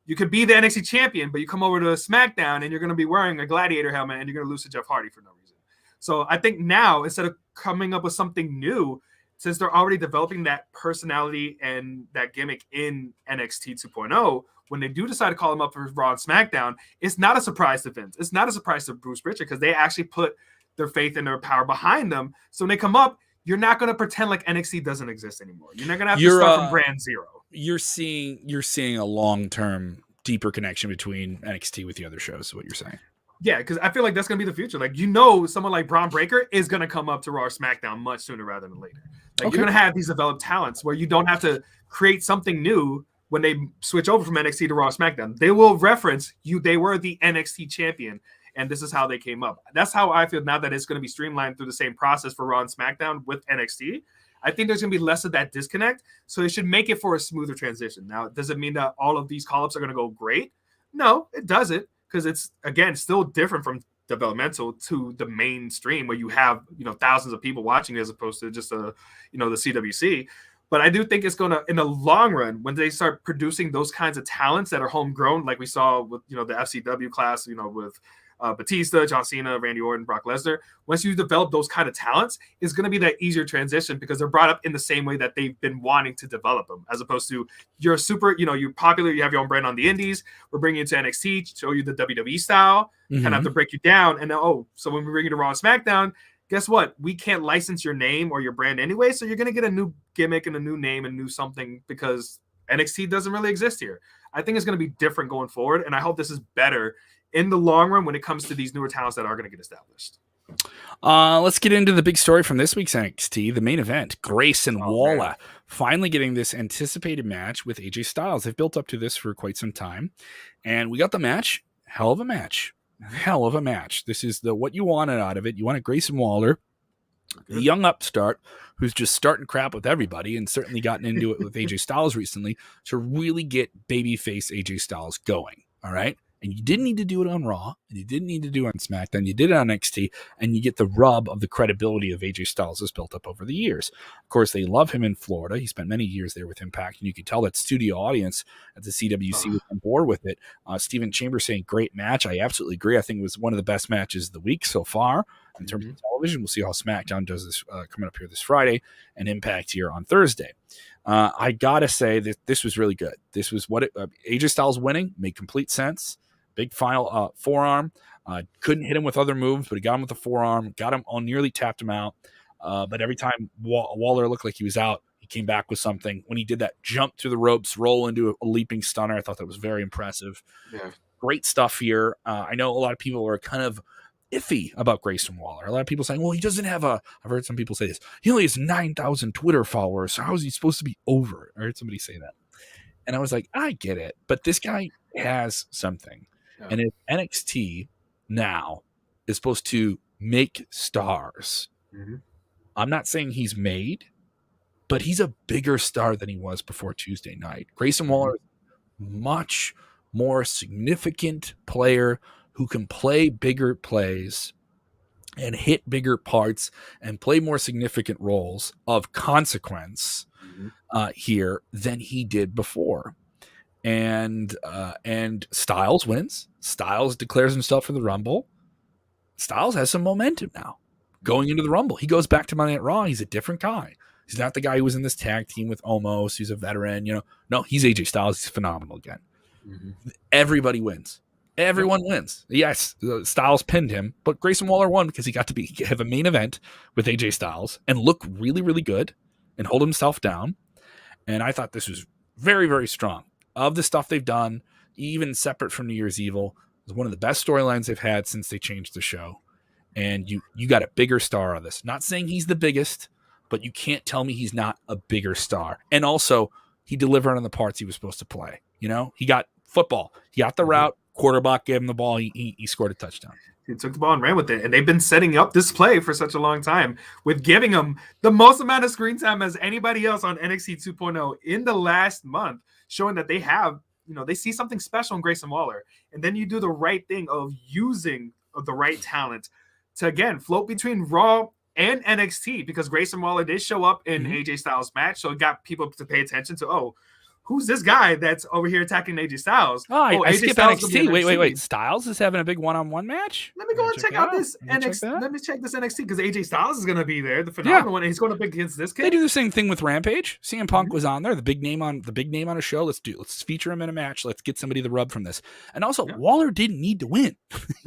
You could be the NXT champion, but you come over to SmackDown and you're going to be wearing a gladiator helmet and you're going to lose to Jeff Hardy for no reason. So I think now, instead of coming up with something new, since they're already developing that personality and that gimmick in NXT 2.0, when they do decide to call him up for Raw and SmackDown, it's not a surprise to Vince. It's not a surprise to Bruce Pritchard because they actually put their faith and their power behind them. So when they come up, you're not going to pretend like NXT doesn't exist anymore. You're not going to have to start from ground zero. You're seeing a long-term, deeper connection between NXT with the other shows, is what you're saying. Yeah, because I feel like that's going to be the future. Like, you know, someone like Braun Breaker is going to come up to Raw or SmackDown much sooner rather than later. Like, you're going to have these developed talents where you don't have to create something new when they switch over from NXT to Raw or SmackDown. They will reference you. They were the NXT champion, and this is how they came up. That's how I feel now that it's going to be streamlined through the same process for Raw and SmackDown with NXT. I think there's going to be less of that disconnect, so it should make it for a smoother transition. Now, does it mean that all of these call-ups are going to go great? No, it doesn't, because it's, again, still different from developmental to the mainstream where you have, you know, thousands of people watching as opposed to just the CWC. But I do think it's going to, in the long run, when they start producing those kinds of talents that are homegrown, like we saw with, you know, the FCW class, you know, with Batista, John Cena, Randy Orton, Brock Lesnar. Once you develop those kind of talents, it's going to be that easier transition because they're brought up in the same way that they've been wanting to develop them, as opposed to you're super, you know, you're popular, you have your own brand on the indies. We're bringing you to NXT, show you the WWE style, kind of have to break you down. And then, so when we bring you to Raw and SmackDown, guess what? We can't license your name or your brand anyway. So you're going to get a new gimmick and a new name and new something because NXT doesn't really exist here. I think it's going to be different going forward. And I hope this is better in the long run when it comes to these newer talents that are going to get established. Let's get into the big story from this week's NXT, the main event. Grayson Waller finally getting this anticipated match with AJ Styles. They've built up to this for quite some time. And we got the match. Hell of a match. This is what you wanted out of it. You wanted Grayson Waller, the young upstart who's just starting crap with everybody and certainly gotten into it with AJ Styles recently to really get babyface AJ Styles going. All right. And you didn't need to do it on Raw, and you didn't need to do it on SmackDown. You did it on NXT, and you get the rub of the credibility of AJ Styles has built up over the years. Of course, they love him in Florida. He spent many years there with Impact, and you can tell that studio audience at the CWC was on board with it. Stephen Chambers saying, great match. I absolutely agree. I think it was one of the best matches of the week so far in terms of television. We'll see how SmackDown does this coming up here this Friday, and Impact here on Thursday. I got to say that this was really good. This was what AJ Styles winning made complete sense. Big final forearm. Couldn't hit him with other moves, but he got him with the forearm. Got him on, nearly tapped him out. But every time Waller looked like he was out, he came back with something. When he did that jump through the ropes, roll into a leaping stunner, I thought that was very impressive. Yeah. Great stuff here. I know a lot of people are kind of iffy about Grayson Waller. A lot of people saying, well, he doesn't have I've heard some people say this. He only has 9,000 Twitter followers. So how is he supposed to be over? I heard somebody say that. And I was like, I get it. But this guy has something. Yeah. And if NXT now is supposed to make stars, I'm not saying he's made, but he's a bigger star than he was before Tuesday night. Grayson Waller is much more significant player who can play bigger plays and hit bigger parts and play more significant roles of consequence here than he did before. And Styles wins. Styles declares himself for the Rumble. Styles has some momentum now going into the Rumble. He goes back to Monday Night Raw. He's a different guy. He's not the guy who was in this tag team with Omos. He's a veteran, No, he's AJ Styles. He's phenomenal again. Everybody wins. Everyone wins. Yes, Styles pinned him, but Grayson Waller won because he got to have a main event with AJ Styles and look really, really good and hold himself down. And I thought this was very, very strong. Of the stuff they've done, even separate from New Year's Evil, it was one of the best storylines they've had since they changed the show. And you got a bigger star on this. Not saying he's the biggest, but you can't tell me he's not a bigger star. And also, he delivered on the parts he was supposed to play. He got football. He got the route. Quarterback gave him the ball. He scored a touchdown. He took the ball and ran with it. And they've been setting up this play for such a long time with giving him the most amount of screen time as anybody else on NXT 2.0 in the last month, showing that they have, they see something special in Grayson Waller. And then you do the right thing of using the right talent to, again, float between Raw and NXT, because Grayson Waller did show up in AJ Styles' match. So it got people to pay attention to, who's this guy that's over here attacking AJ Styles? I skipped NXT. Wait. Styles is having a big one-on-one match? Let me go and check out this NXT. Let me check this NXT because AJ Styles is going to be there, the phenomenal one, and he's going up against this kid. They do the same thing with Rampage. CM Punk was on there, the big name on a show. Let's feature him in a match. Let's get somebody the rub from this. And also, Waller didn't need to win.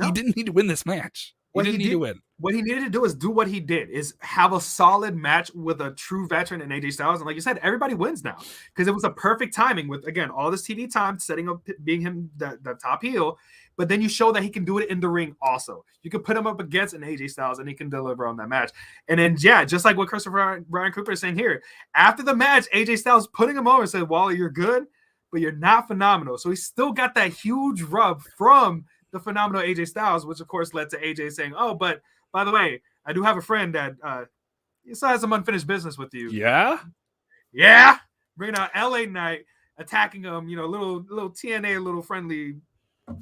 He didn't need to win this match. He didn't need to win. What he needed to do is do what he did, is have a solid match with a true veteran in AJ Styles. And like you said, everybody wins now because it was a perfect timing with, again, all this TV time, setting up being him the top heel. But then you show that he can do it in the ring also. You can put him up against an AJ Styles and he can deliver on that match. And then, just like what Christopher Ryan Cooper is saying here, after the match, AJ Styles putting him over and said, Waller, you're good, but you're not phenomenal. So he still got that huge rub from the phenomenal AJ Styles, which of course led to AJ saying, but by the way, I do have a friend that still has some unfinished business with you. Yeah? Yeah. Bringing out LA Knight, attacking him, little TNA, a little friendly.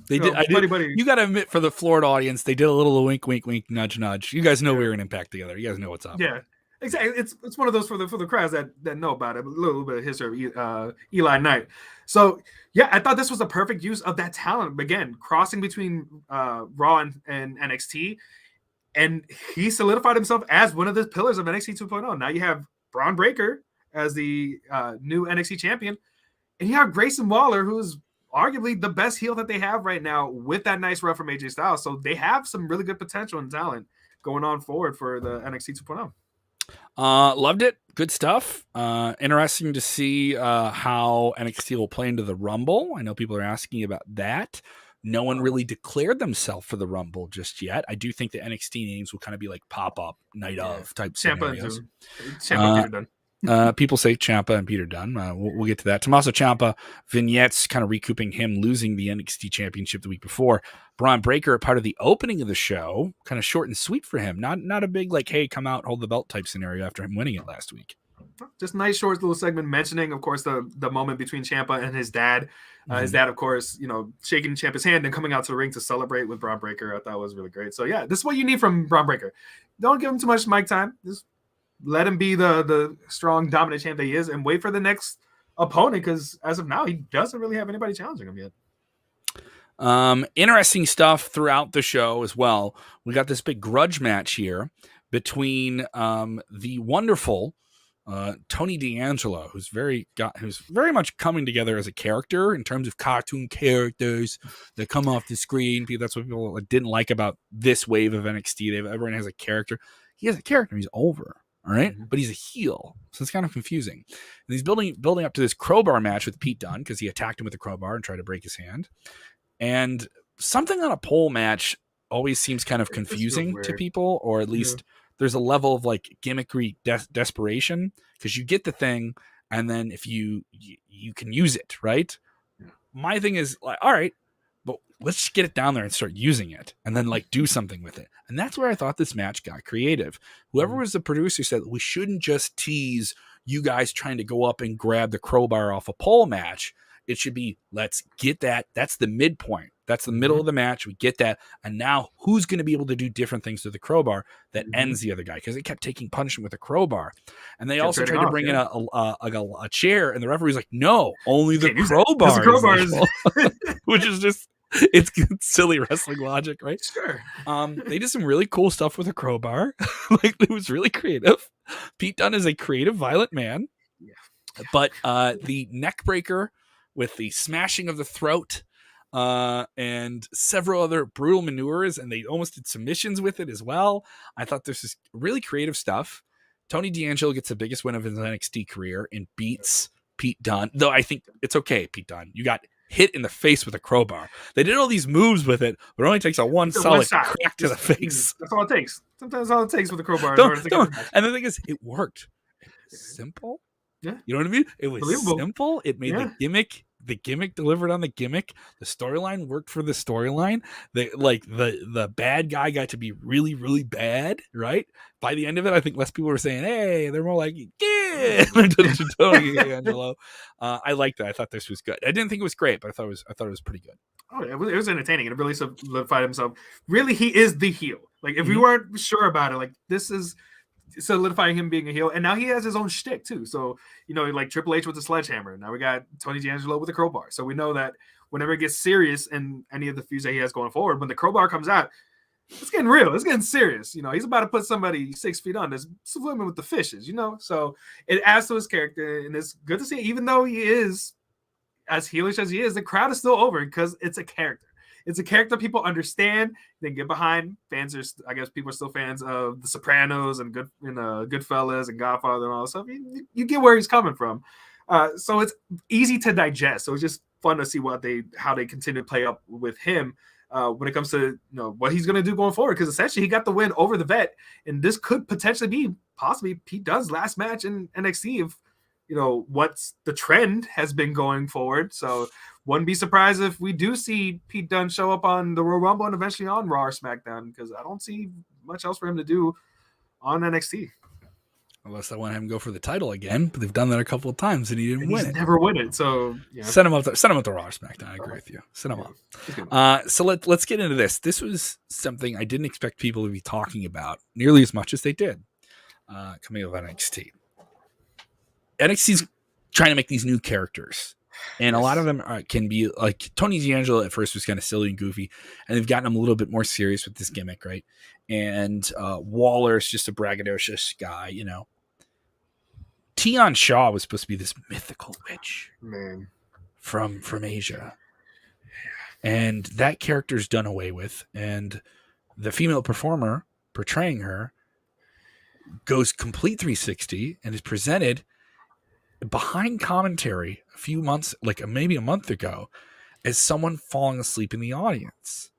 They did. Buddy. You got to admit, for the Florida audience, they did a little wink, wink, wink, nudge, nudge. You guys know we were in Impact together. You guys know what's up. Yeah, exactly. It's one of those for the crowds that know about it. A little bit of history of Eli Knight. So, I thought this was a perfect use of that talent. Again, crossing between Raw and NXT. And he solidified himself as one of the pillars of NXT 2.0. Now you have Braun Breaker as the new NXT champion. And you have Grayson Waller, who's arguably the best heel that they have right now with that nice run from AJ Styles. So they have some really good potential and talent going on forward for the NXT 2.0. Loved it. Good stuff. Interesting to see how NXT will play into the Rumble. I know people are asking about that. No one really declared themselves for the Rumble just yet. I do think the NXT names will kind of be like pop-up night of type scenarios. Ciampa, Peter Dunne. People say Ciampa and Peter Dunne. We'll get to that. Tommaso Ciampa vignettes kind of recouping him losing the NXT championship the week before. Braun Breaker, part of the opening of the show, kind of short and sweet for him. Not a big like, hey, come out, hold the belt type scenario after him winning it last week. Just nice short little segment mentioning, of course, the moment between Ciampa and his dad. His dad, of course, shaking Ciampa's hand and coming out to the ring to celebrate with Braun Breaker. I thought was really great. So, this is what you need from Braun Breaker. Don't give him too much mic time. Just let him be the strong, dominant champ that he is and wait for the next opponent because as of now, he doesn't really have anybody challenging him yet. Interesting stuff throughout the show as well. We got this big grudge match here between the wonderful Tony D'Angelo, who's very much coming together as a character in terms of cartoon characters that come off the screen. That's what people didn't like about this wave of NXT. Everyone has a character. He has a character. He's over. All right. But he's a heel. So it's kind of confusing. And he's building up to this crowbar match with Pete Dunne because he attacked him with a crowbar and tried to break his hand. And something on a pole match always seems kind of confusing to people, or at least there's a level of like gimmickry desperation because you get the thing and then if you can use it, right? My thing is like, all right, but let's just get it down there and start using it and then like do something with it. And that's where I thought this match got creative. Whoever was the producer said we shouldn't just tease you guys trying to go up and grab the crowbar off a pole match. It should be, let's get that. That's the midpoint. That's the middle of the match. We get that. And now who's going to be able to do different things to the crowbar that ends the other guy? Because they kept taking punishment with the crowbar. And they also tried to bring in a chair. And the referee's like, no, only the crowbar. The crowbar is which is just, it's silly wrestling logic, right? Sure. They did some really cool stuff with a crowbar. Like, it was really creative. Pete Dunne is a creative, violent man. Yeah. But the neck breaker with the smashing of the throat and several other brutal maneuvers, and they almost did submissions with it as well. I thought this is really creative stuff. Tony D'Angelo gets the biggest win of his NXT career and beats Pete Dunne, though I think it's okay, Pete Dunne. You got hit in the face with a crowbar. They did all these moves with it, but it only takes one solid crack to the face. That's all it takes. Sometimes all it takes with a crowbar. And the thing is, it worked. It was simple. Yeah. You know what I mean? It was simple. It made the gimmick delivered on the gimmick. The storyline worked for the storyline. The bad guy got to be really, really bad, right? By the end of it, I think less people were saying, hey, they're more like, yeah, Tony D'Angelo. I liked that. I thought this was good. I didn't think it was great, but I thought it was pretty good. Oh, it was entertaining. It really solidified himself. Really, he is the heel. Like, if we weren't sure about it, like, this is solidifying him being a heel, and now he has his own shtick too. So, you know, like Triple H with the sledgehammer. Now we got Tony D'Angelo with the crowbar. So we know that whenever it gets serious in any of the feuds that he has going forward, when the crowbar comes out, it's getting real. It's getting serious. You know, he's about to put somebody 6 feet under, swimming with the fishes. You know, so it adds to his character, and it's good to see. Even though he is as heelish as he is, the crowd is still over because it's a character. It's a character people understand, they get behind. Fans are, I guess, people are still fans of The Sopranos and Goodfellas and Godfather and all that stuff. You get where he's coming from, so it's easy to digest. So it's just fun to see how they continue to play up with him when it comes to what he's going to do going forward. Because essentially, he got the win over the Vet, and this could potentially be possibly Pete Dunne's last match in NXT if what's the trend has been going forward. So wouldn't be surprised if we do see Pete Dunne show up on the Royal Rumble and eventually on Raw or SmackDown, because I don't see much else for him to do on NXT. Unless they want him to go for the title again, but they've done that a couple of times and he didn't win it. Never win it. So send him up to Raw or SmackDown. I agree with you. Send him up. So let's get into this. This was something I didn't expect people to be talking about nearly as much as they did coming out of NXT. NXT's trying to make these new characters, and a lot of them can be like Tony D'Angelo at first was kind of silly and goofy, and they've gotten him a little bit more serious with this gimmick, right? And Waller's just a braggadocious guy, Tian Shaw was supposed to be this mythical witch from Asia, and that character's done away with, and the female performer portraying her goes complete 360 and is presented behind commentary a few months, maybe a month ago, as someone falling asleep in the audience.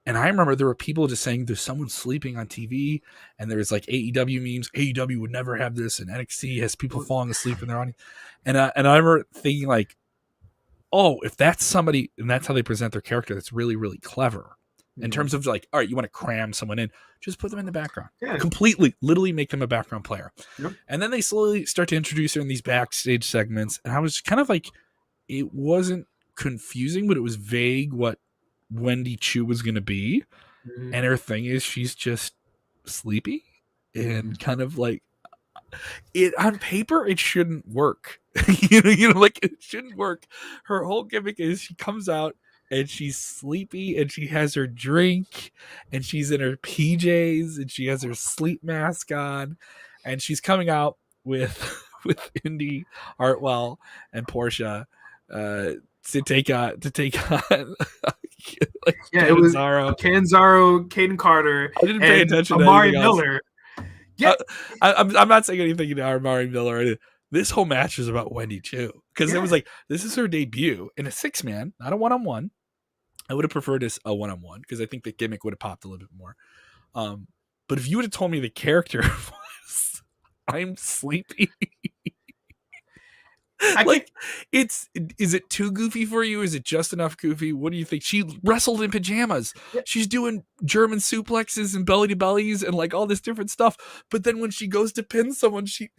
And I remember there were people just saying there's someone sleeping on TV, and there's like AEW memes. AEW would never have this, and NXT has people falling asleep in their audience. And I remember thinking like, oh, if that's somebody and that's how they present their character, that's really, really clever. In terms of like, all right, you want to cram someone in, just put them in the background. Yeah. Completely, literally make them a background player. Yep. And then they slowly start to introduce her in these backstage segments. And I was kind of like, it wasn't confusing, but it was vague what Wendy Chu was going to be. Mm-hmm. And her thing is she's just sleepy and kind of like, it on paper, it shouldn't work. It shouldn't work. Her whole gimmick is she comes out and she's sleepy and she has her drink and she's in her PJs and she has her sleep mask on and she's coming out with Indy Hartwell and Portia to take on it was Canzaro, Caden Carter, I didn't pay attention Amari to Miller. Yeah, I'm not saying anything to Amari Miller. Or anything. This whole match is about Wendy Chu because it was like this is her debut in a 6-man, not a 1-on-1. I would have preferred this a 1-on-1 because I think the gimmick would have popped a little bit more. But if you would have told me the character was I'm sleepy, like is it too goofy for you? Is it just enough goofy? What do you think? She wrestled in pajamas. Yeah. She's doing German suplexes and belly to bellies and like all this different stuff. But then when she goes to pin someone, she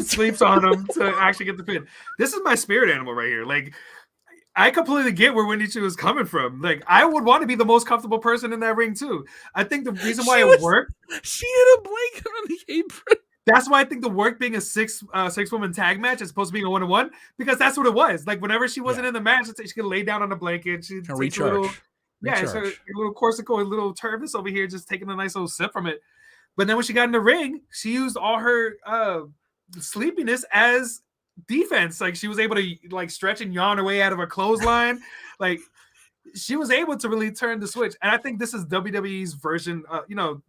sleeps on them to actually get the pin. This is my spirit animal right here. Like, I completely get where Wendy Chu is coming from. Like, I would want to be the most comfortable person in that ring too. I think the reason why it worked, she had a blanket on the apron. That's why I think the work being a six woman tag match as opposed to being a 1-on-1, because that's what it was. Like, whenever she wasn't in the match, she could lay down on a blanket. She'd take recharge. It's a little Corsico, a little Tervis over here, just taking a nice little sip from it. But then when she got in the ring, she used all her sleepiness as defense. Like, she was able to like stretch and yawn her way out of a clothesline. Like, she was able to really turn the switch. And I think this is WWE's version,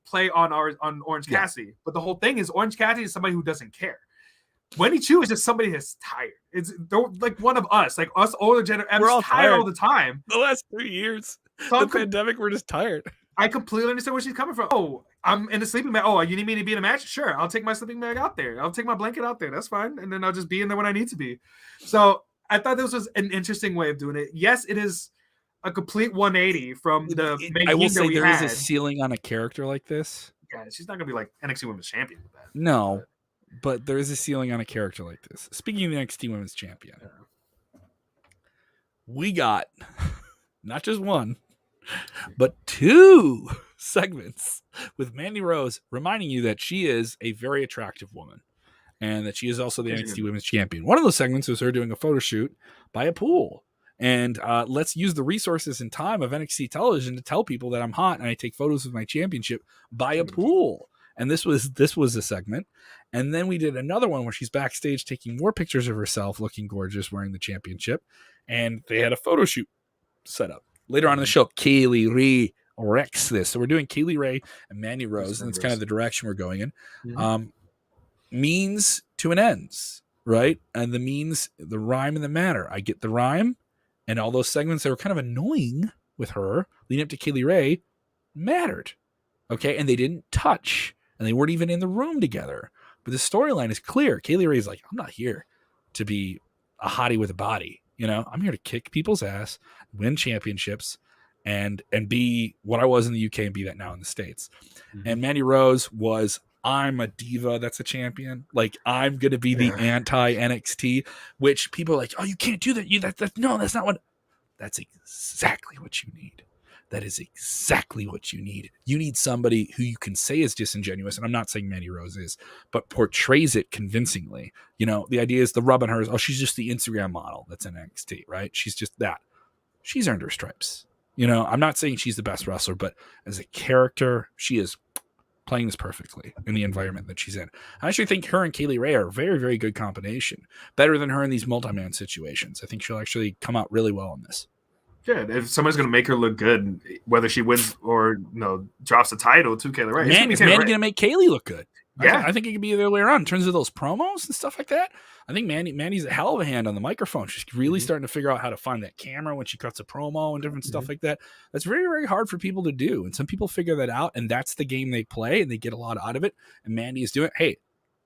play on Orange Cassidy. But the whole thing is Orange Cassidy is somebody who doesn't care. Wendy Chu is just somebody that's tired. They're like one of us, like us older generation. We're all tired all the time. The last 3 years, so the pandemic, we're just tired. I completely understand where she's coming from. Oh, I'm in a sleeping bag. Oh, you need me to be in a match? Sure, I'll take my sleeping bag out there. I'll take my blanket out there. That's fine. And then I'll just be in there when I need to be. So I thought this was an interesting way of doing it. Yes, it is a complete 180 from the main. I will say there is a ceiling on a character like this. Yeah, she's not gonna be like NXT Women's Champion with that. No, but there is a ceiling on a character like this. Speaking of the NXT Women's Champion, we got not just one, but 2 segments with Mandy Rose reminding you that she is a very attractive woman and that she is also the NXT Women's Champion. One of those segments was her doing a photo shoot by a pool. And let's use the resources and time of NXT television to tell people that I'm hot and I take photos of my championship by a pool. And this was a segment. And then we did another one where she's backstage taking more pictures of herself looking gorgeous wearing the championship. And they had a photo shoot set up. Later on in the show, Kaylee Ray wrecks this. So we're doing Kaylee Ray and Mandy Rose, and it's kind of the direction we're going in. Mm-hmm. Means to an ends, right? And the means, the rhyme and the matter. I get the rhyme. And all those segments that were kind of annoying with her leading up to Kaylee Ray mattered. Okay. And they didn't touch and they weren't even in the room together. But the storyline is clear. Kaylee Ray is like, I'm not here to be a hottie with a body. I'm here to kick people's ass, win championships, and be what I was in the UK and be that now in the States. Mm-hmm. And Mandy Rose was, I'm a diva that's a champion. Like, I'm going to be the anti-NXT, which people are like, oh, you can't do that. No, that's not what. That's exactly what you need. That is exactly what you need. You need somebody who you can say is disingenuous, and I'm not saying Mandy Rose is, but portrays it convincingly. The idea is the rub on her is, oh, she's just the Instagram model that's in NXT, right? She's just that. She's earned her stripes. I'm not saying she's the best wrestler, but as a character, she is playing this perfectly in the environment that she's in. I actually think her and Kaylee Ray are a very, very good combination. Better than her in these multi-man situations. I think she'll actually come out really well in this. Yeah, if somebody's going to make her look good, whether she wins or drops the title to Kaylee Ray. Is Mandy going to make Kaylee look good? Yeah. I think it could be the other way around in terms of those promos and stuff like that. I think Mandy's a hell of a hand on the microphone. She's really starting to figure out how to find that camera when she cuts a promo and different stuff like that. That's very, very hard for people to do. And some people figure that out, and that's the game they play, and they get a lot out of it. And Mandy is doing it. Hey,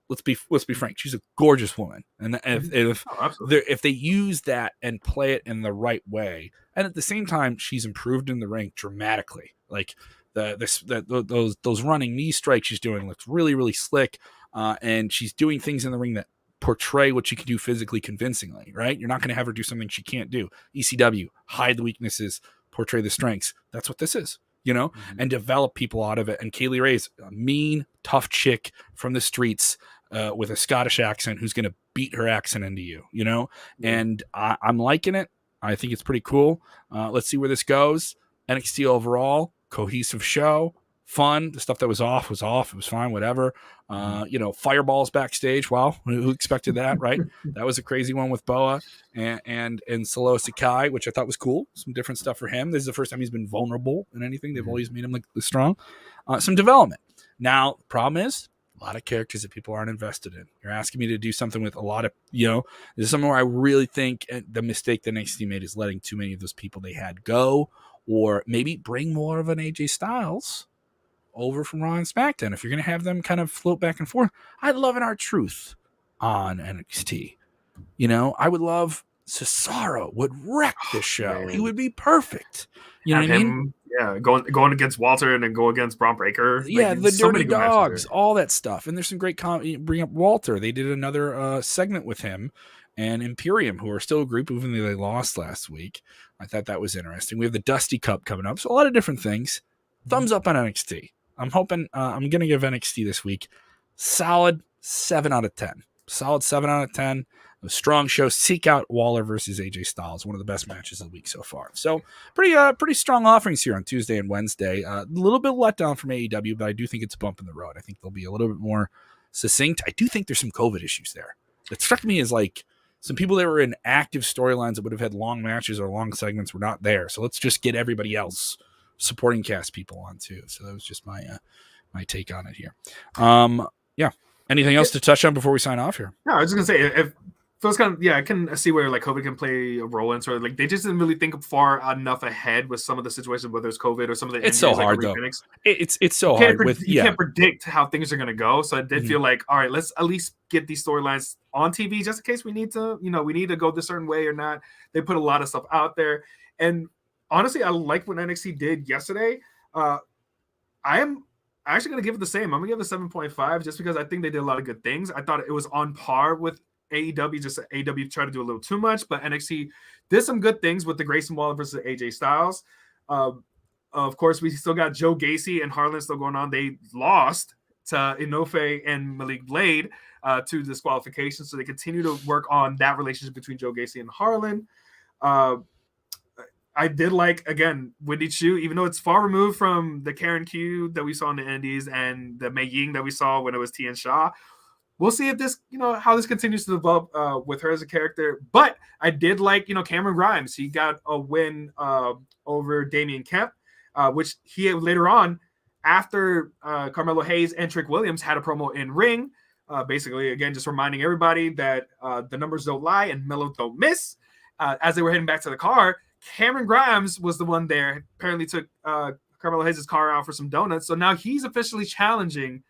let's be frank. She's a gorgeous woman. And if they use that and play it in the right way, and at the same time, she's improved in the ring dramatically. Like, those running knee strikes she's doing looks really, really slick, and she's doing things in the ring that portray what she can do physically convincingly, right? You're not going to have her do something she can't do. ECW, hide the weaknesses, portray the strengths. That's what this is, and develop people out of it. And Kaylee Ray's a mean, tough chick from the streets with a Scottish accent who's going to beat her accent into you, and I'm liking it. I think it's pretty cool. Let's see where this goes. NXT overall, cohesive show, fun. The stuff that was off. It was fine, whatever. Fireballs backstage. Wow, who expected that, right? That was a crazy one with Boa and Solo Sakai, which I thought was cool. Some different stuff for him. This is the first time he's been vulnerable in anything. They've always made him look strong. Some development. Now, the problem is A lot of characters that people aren't invested in. You're asking me to do something with a lot of, this is something where I really think the mistake that NXT made is letting too many of those people they had go, or maybe bring more of an AJ Styles over from Raw and SmackDown. If you're going to have them kind of float back and forth, I'd love an R-Truth on NXT. I would love Cesaro would wreck this show. He would be perfect. You know what I mean? Yeah, going against Walter and then go against Braun Breaker. Yeah, the Dirty Dogs, all that stuff. And there's some great bring up Walter. They did another segment with him and Imperium, who are still a group, even though they lost last week. I thought that was interesting. We have the Dusty Cup coming up. So a lot of different things. Thumbs up on NXT. I'm hoping I'm going to give NXT this week solid 7 out of 10. Solid 7 out of 10. A strong show. Seek out Waller versus AJ Styles, one of the best matches of the week so far. So pretty strong offerings here on Tuesday and Wednesday. A little bit let down from AEW, but I do think it's a bump in the road. I think they'll be a little bit more succinct. I do think there's some COVID issues there. It struck me as like some people that were in active storylines that would have had long matches or long segments were not there. So let's just get everybody else supporting cast people on too. So that was just my take on it here. Yeah. Anything else to touch on before we sign off here? No, I was just gonna say if feels kind of I can see where like COVID can play a role in sort of like they just didn't really think far enough ahead with some of the situations, whether it's COVID or some of the it's so hard though. It's so hard you can't predict how things are gonna go. So I did feel like, all right, let's at least get these storylines on TV just in case we need to go this certain way or not. They put a lot of stuff out there, and honestly, I like what NXT did yesterday. I am actually going to give it the same. I'm going to give it a 7.5 just because I think they did a lot of good things. I thought it was on par with AEW. Just AEW tried to do a little too much, but NXT did some good things with the Grayson Waller versus AJ Styles. Of course, we still got Joe Gacy and Harlan still going on. They lost to Inoue and Malik Blade to disqualification, so they continue to work on that relationship between Joe Gacy and Harlan. I did like, again, Wendy Chu, even though it's far removed from the Karen Q that we saw in the Indies and the Mei Ying that we saw when it was Tian Sha. We'll see if this, how this continues to develop with her as a character. But I did like, Cameron Grimes. He got a win over Damian Kemp, which he later on, after Carmelo Hayes and Trick Williams had a promo in ring, basically, again, just reminding everybody that the numbers don't lie and Melo don't miss. As they were heading back to the car, Cameron Grimes was the one there. Apparently took Carmelo Hayes' car out for some donuts. So now he's officially challenging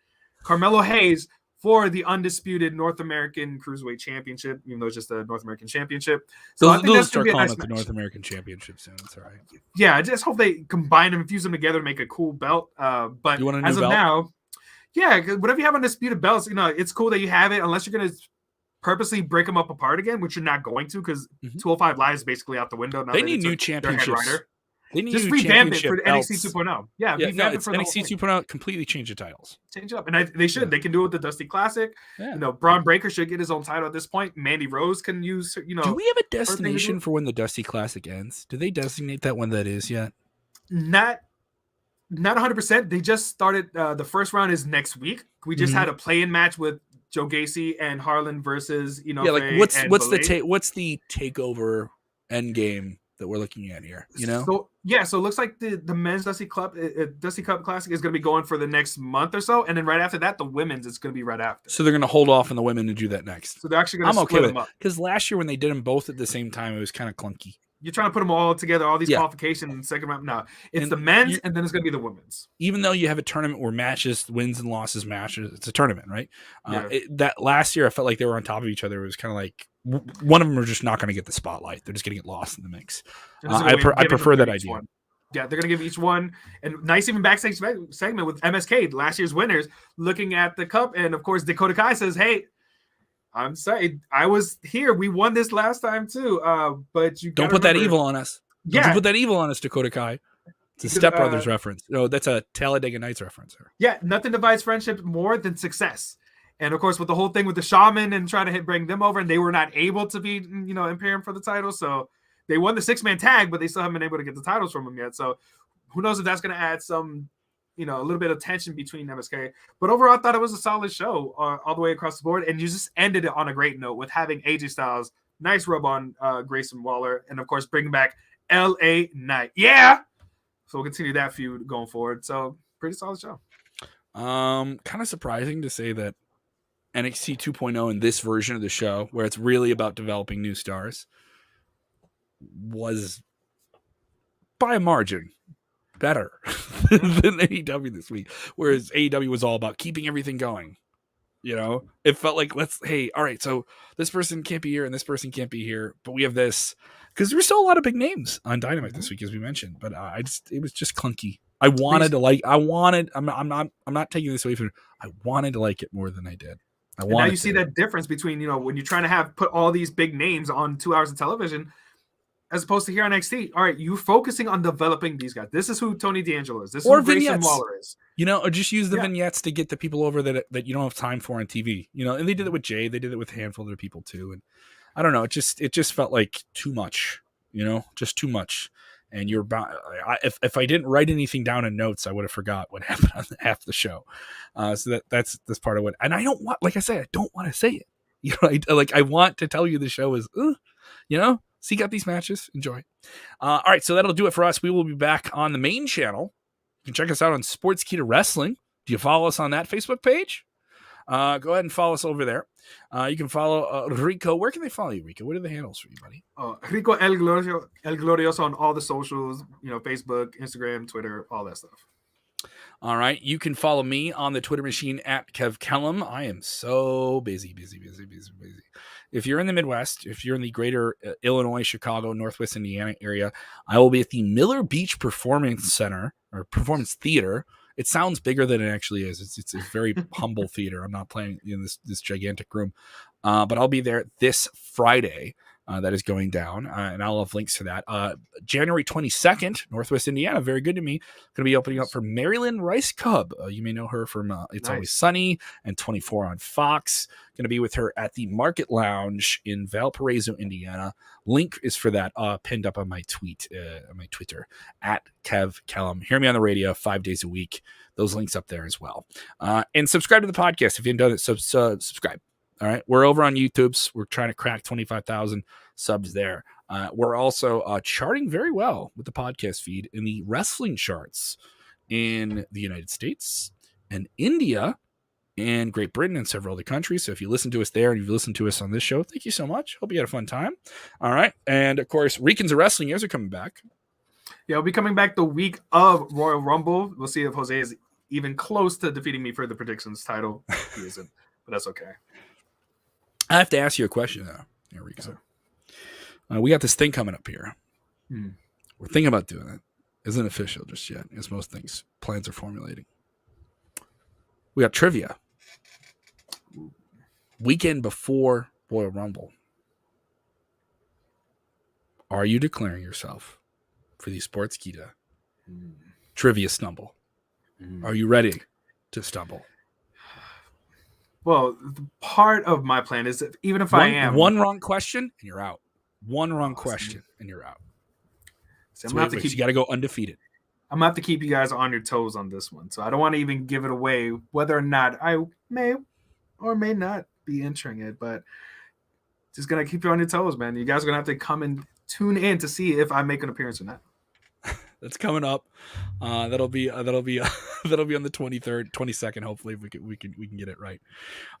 Carmelo Hayes for the undisputed North American Cruiserweight Championship, even though it's just a North American Championship. So I think that's going to be a nice match. The North American Championship soon. It's all right. Yeah, I just hope they combine them and fuse them together to make a cool belt. But you want a new as of belt? now, yeah, whatever you have undisputed belts, it's cool that you have it, unless you're going to purposely break them up apart again, which you're not going to, because 205 Live is basically out the window. Now they need new championships. They need just revamp it for NXT 2.0. Yeah, it's NXT 2.0. Completely change the titles. Change it up, and they should. Yeah. They can do it with the Dusty Classic. Yeah. Braun Breaker should get his own title at this point. Mandy Rose can use. Do we have a destination for when the Dusty Classic ends? Do they designate that when that is yet? Not 100%. They just started. The first round is next week. We just had a play-in match with Joe Gacy and Harlan versus what's the takeover end game that we're looking at here? So it looks like the men's Dusty Cup Classic is going to be going for the next month or so, and then right after that, the women's is going to be right after. So they're going to hold off on the women and do that next. So they're actually going to split them up. Because last year when they did them both at the same time, it was kind of clunky. You're trying to put them all together, all these qualifications in the second round. No, it's the men's, and then it's going to be the women's. Even though you have a tournament where matches, wins and losses matches, it's a tournament, right? That last year, I felt like they were on top of each other. It was kind of like one of them are just not going to get the spotlight. They're just going to get lost in the mix. I prefer that idea. One. Yeah, they're going to give each one. And nice even backstage segment with MSK, last year's winners, looking at the cup. And, of course, Dakota Kai says, hey, I'm sorry, I was here. We won this last time too. But you don't put that evil on us. Don't you put that evil on us, Dakota Kai. It's a Step Brothers reference. No, that's a Talladega Nights reference. Yeah, nothing divides friendship more than success. And of course, with the whole thing with the Shaman and trying to bring them over, and they were not able to be, Imperium for the title. So they won the 6-man tag, but they still haven't been able to get the titles from them yet. So who knows if that's going to add some, a little bit of tension between MSK. But overall, I thought it was a solid show all the way across the board. And you just ended it on a great note with having AJ Styles, nice rub on Grayson Waller, and of course, bringing back LA Knight. Yeah! So we'll continue that feud going forward. So pretty solid show. Kind of surprising to say that NXT 2.0 in this version of the show, where it's really about developing new stars, was by a margin better than AEW this week. Whereas AEW was all about keeping everything going. You know, it felt like all right, so this person can't be here and this person can't be here, but we have this, because there were still a lot of big names on Dynamite this week, as we mentioned. But it was just clunky. I'm not taking this away from. I wanted to like it more than I did. And now you see that difference between, when you're trying to put all these big names on 2 hours of television, as opposed to here on NXT. All right, you focusing on developing these guys. This is who Tony D'Angelo is. This is who Grayson Waller is. Or just use the vignettes to get the people over that you don't have time for on TV. And they did it with Jay. They did it with a handful of other people too. And I don't know. It just felt like too much. Just too much. And you're about. If I didn't write anything down in notes, I would have forgot what happened on half the show. So that's part of what. And I don't want. Like I said, I don't want to say it. I want to tell you the show is. Seek out these matches. Enjoy. All right, so that'll do it for us. We will be back on the main channel. You can check us out on Sportskeeda Wrestling. Do you follow us on that Facebook page? Go ahead and follow us over there. You can follow Rico. Where can they follow you, Rico? What are the handles for you, buddy? Rico El Glorioso on all the socials. Facebook, Instagram, Twitter, all that stuff. All right. You can follow me on the Twitter machine at Kev Kellum. I am so busy. If you're in the Midwest, if you're in the greater Illinois, Chicago, Northwest Indiana area, I will be at the Miller Beach Performance Center or Performance Theater. It sounds bigger than it actually is. It's a very humble theater. I'm not playing in this gigantic room, but I'll be there this Friday. That is going down, and I'll have links to that. January 22nd, Northwest Indiana, very good to me. Going to be opening up for Marilyn Rice Cub. You may know her from It's Always Sunny and 24 on Fox. Going to be with her at the Market Lounge in Valparaiso, Indiana. Link is for that pinned up on my on my Twitter, at Kev Kellum. Hear me on the radio 5 days a week. Those links up there as well. And subscribe to the podcast if you haven't done it. Subscribe. All right. We're over on YouTube. We're trying to crack 25,000 subs there. We're also charting very well with the podcast feed in the wrestling charts in the United States and India and Great Britain and several other countries. So if you listen to us there and you've listened to us on this show, thank you so much. Hope you had a fun time. All right. And of course, Ricans of Wrestling years are coming back. Yeah, I'll be coming back the week of Royal Rumble. We'll see if Jose is even close to defeating me for the predictions title. He isn't, but that's okay. I have to ask you a question, though. Here we go. We got this thing coming up here. We're thinking about doing it. Isn't official just yet, as most things. Plans are formulating. We got trivia. Weekend before Royal Rumble. Are you declaring yourself for the Sportskeeda Trivia Stumble? Are you ready to stumble? Well, part of my plan is that even if I am... One wrong question, and you're out. One wrong question, and you're out. So you got to go undefeated. I'm going to have to keep you guys on your toes on this one. So I don't want to even give it away, whether or not I may or may not be entering it. But just going to keep you on your toes, man. You guys are going to have to come and tune in to see if I make an appearance or not. That's coming up. That'll be on the 23rd, 22nd. Hopefully, if we can get it right.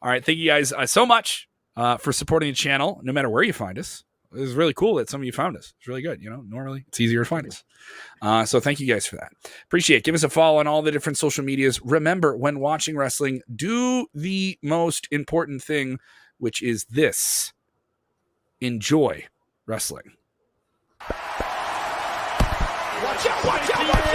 All right, thank you guys so much for supporting the channel. No matter where you find us, it was really cool that some of you found us. It's really good. Normally it's easier to find us. So thank you guys for that. Appreciate it. Give us a follow on all the different social medias. Remember, when watching wrestling, do the most important thing, which is this: enjoy wrestling. Watch out, watch out, watch out!